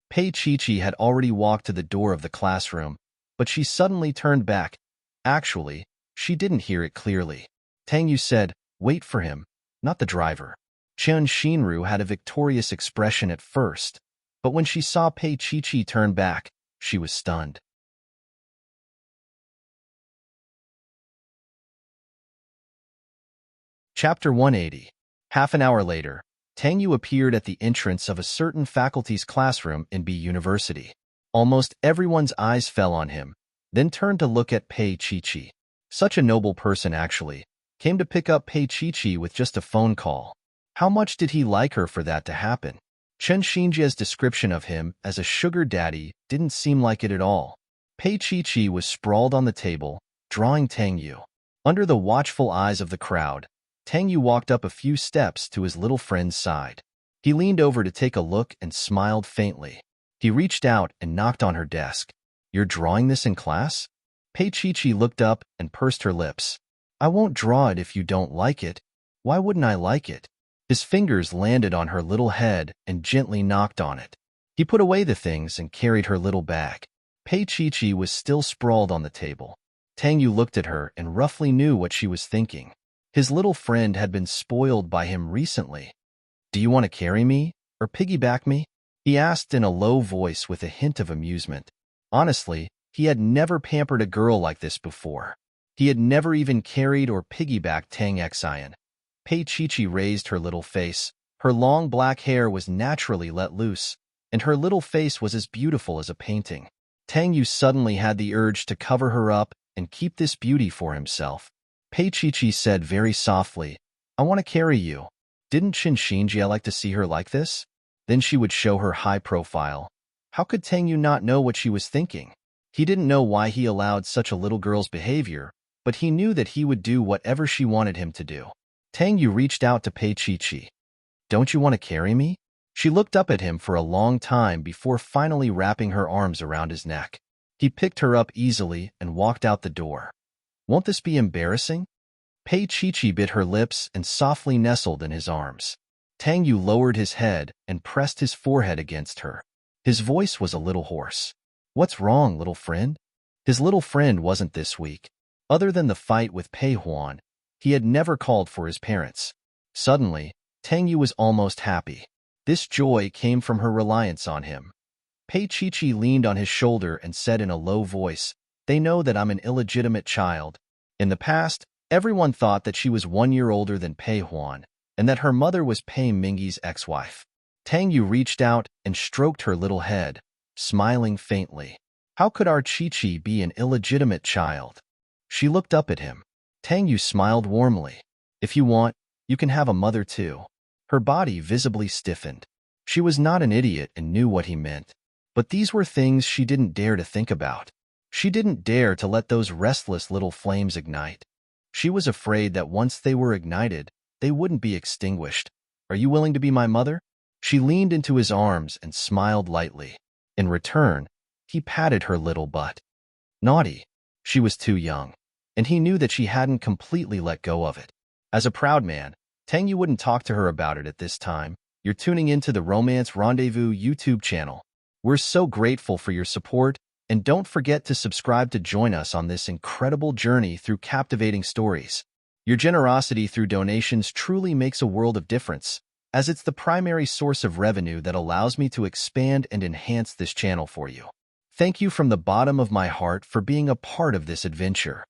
Pei Chi-Chi had already walked to the door of the classroom, but she suddenly turned back. Actually, she didn't hear it clearly. Tang Yu said, "Wait for him, not the driver." Chen Xinru had a victorious expression at first, but when she saw Pei Chi-Chi turn back, she was stunned. Chapter 180. Half an hour later, Tang Yu appeared at the entrance of a certain faculty's classroom in B University. Almost everyone's eyes fell on him, then turned to look at Pei Chi-Chi. Such a noble person, actually, came to pick up Pei Chi-Chi with just a phone call. How much did he like her for that to happen? Chen Xinjie's description of him as a sugar daddy didn't seem like it at all. Pei Chi-Chi was sprawled on the table, drawing Tang Yu. Under the watchful eyes of the crowd, Tang Yu walked up a few steps to his little friend's side. He leaned over to take a look and smiled faintly. He reached out and knocked on her desk. "You're drawing this in class?" Pei Chi-Chi looked up and pursed her lips. "I won't draw it if you don't like it." "Why wouldn't I like it?" His fingers landed on her little head and gently knocked on it. He put away the things and carried her little bag. Pei Chi-Chi was still sprawled on the table. Tang Yu looked at her and roughly knew what she was thinking. His little friend had been spoiled by him recently. "Do you want to carry me, or piggyback me?" he asked in a low voice with a hint of amusement. Honestly, he had never pampered a girl like this before. He had never even carried or piggybacked Tang Xian. Pei Chi-Chi raised her little face. Her long black hair was naturally let loose, and her little face was as beautiful as a painting. Tang Yu suddenly had the urge to cover her up and keep this beauty for himself. Pei Chi-Chi said very softly, "I want to carry you." Didn't Qin Xinjie like to see her like this? Then she would show her high profile. How could Tang Yu not know what she was thinking? He didn't know why he allowed such a little girl's behavior, but he knew that he would do whatever she wanted him to do. Tang Yu reached out to Pei Chi-Chi. "Don't you want to carry me?" She looked up at him for a long time before finally wrapping her arms around his neck. He picked her up easily and walked out the door. "Won't this be embarrassing?" Pei Chi-Chi bit her lips and softly nestled in his arms. Tang Yu lowered his head and pressed his forehead against her. His voice was a little hoarse. "What's wrong, little friend?" His little friend wasn't this weak. Other than the fight with Pei Huan, he had never called for his parents. Suddenly, Tang Yu was almost happy. This joy came from her reliance on him. Pei Chi-Chi leaned on his shoulder and said in a low voice, "They know that I'm an illegitimate child. In the past, Everyone thought that she was 1 year older than Pei Huan, and that her mother was Pei Mingyi's ex-wife. Tang Yu reached out and stroked her little head, smiling faintly. How could our Chi-Chi be an illegitimate child? She looked up at him. Tang Yu smiled warmly. If you want, you can have a mother too. Her body visibly stiffened. She was not an idiot and knew what he meant. But these were things she didn't dare to think about. She didn't dare to let those restless little flames ignite. She was afraid that once they were ignited, they wouldn't be extinguished. Are you willing to be my mother? She leaned into his arms and smiled lightly. In return, he patted her little butt. Naughty. She was too young, and he knew that she hadn't completely let go of it. As a proud man, Tang Yu wouldn't talk to her about it at this time. You're tuning into the Romance Rendezvous YouTube channel. We're so grateful for your support, and don't forget to subscribe to join us on this incredible journey through captivating stories. Your generosity through donations truly makes a world of difference, as it's the primary source of revenue that allows me to expand and enhance this channel for you. Thank you from the bottom of my heart for being a part of this adventure.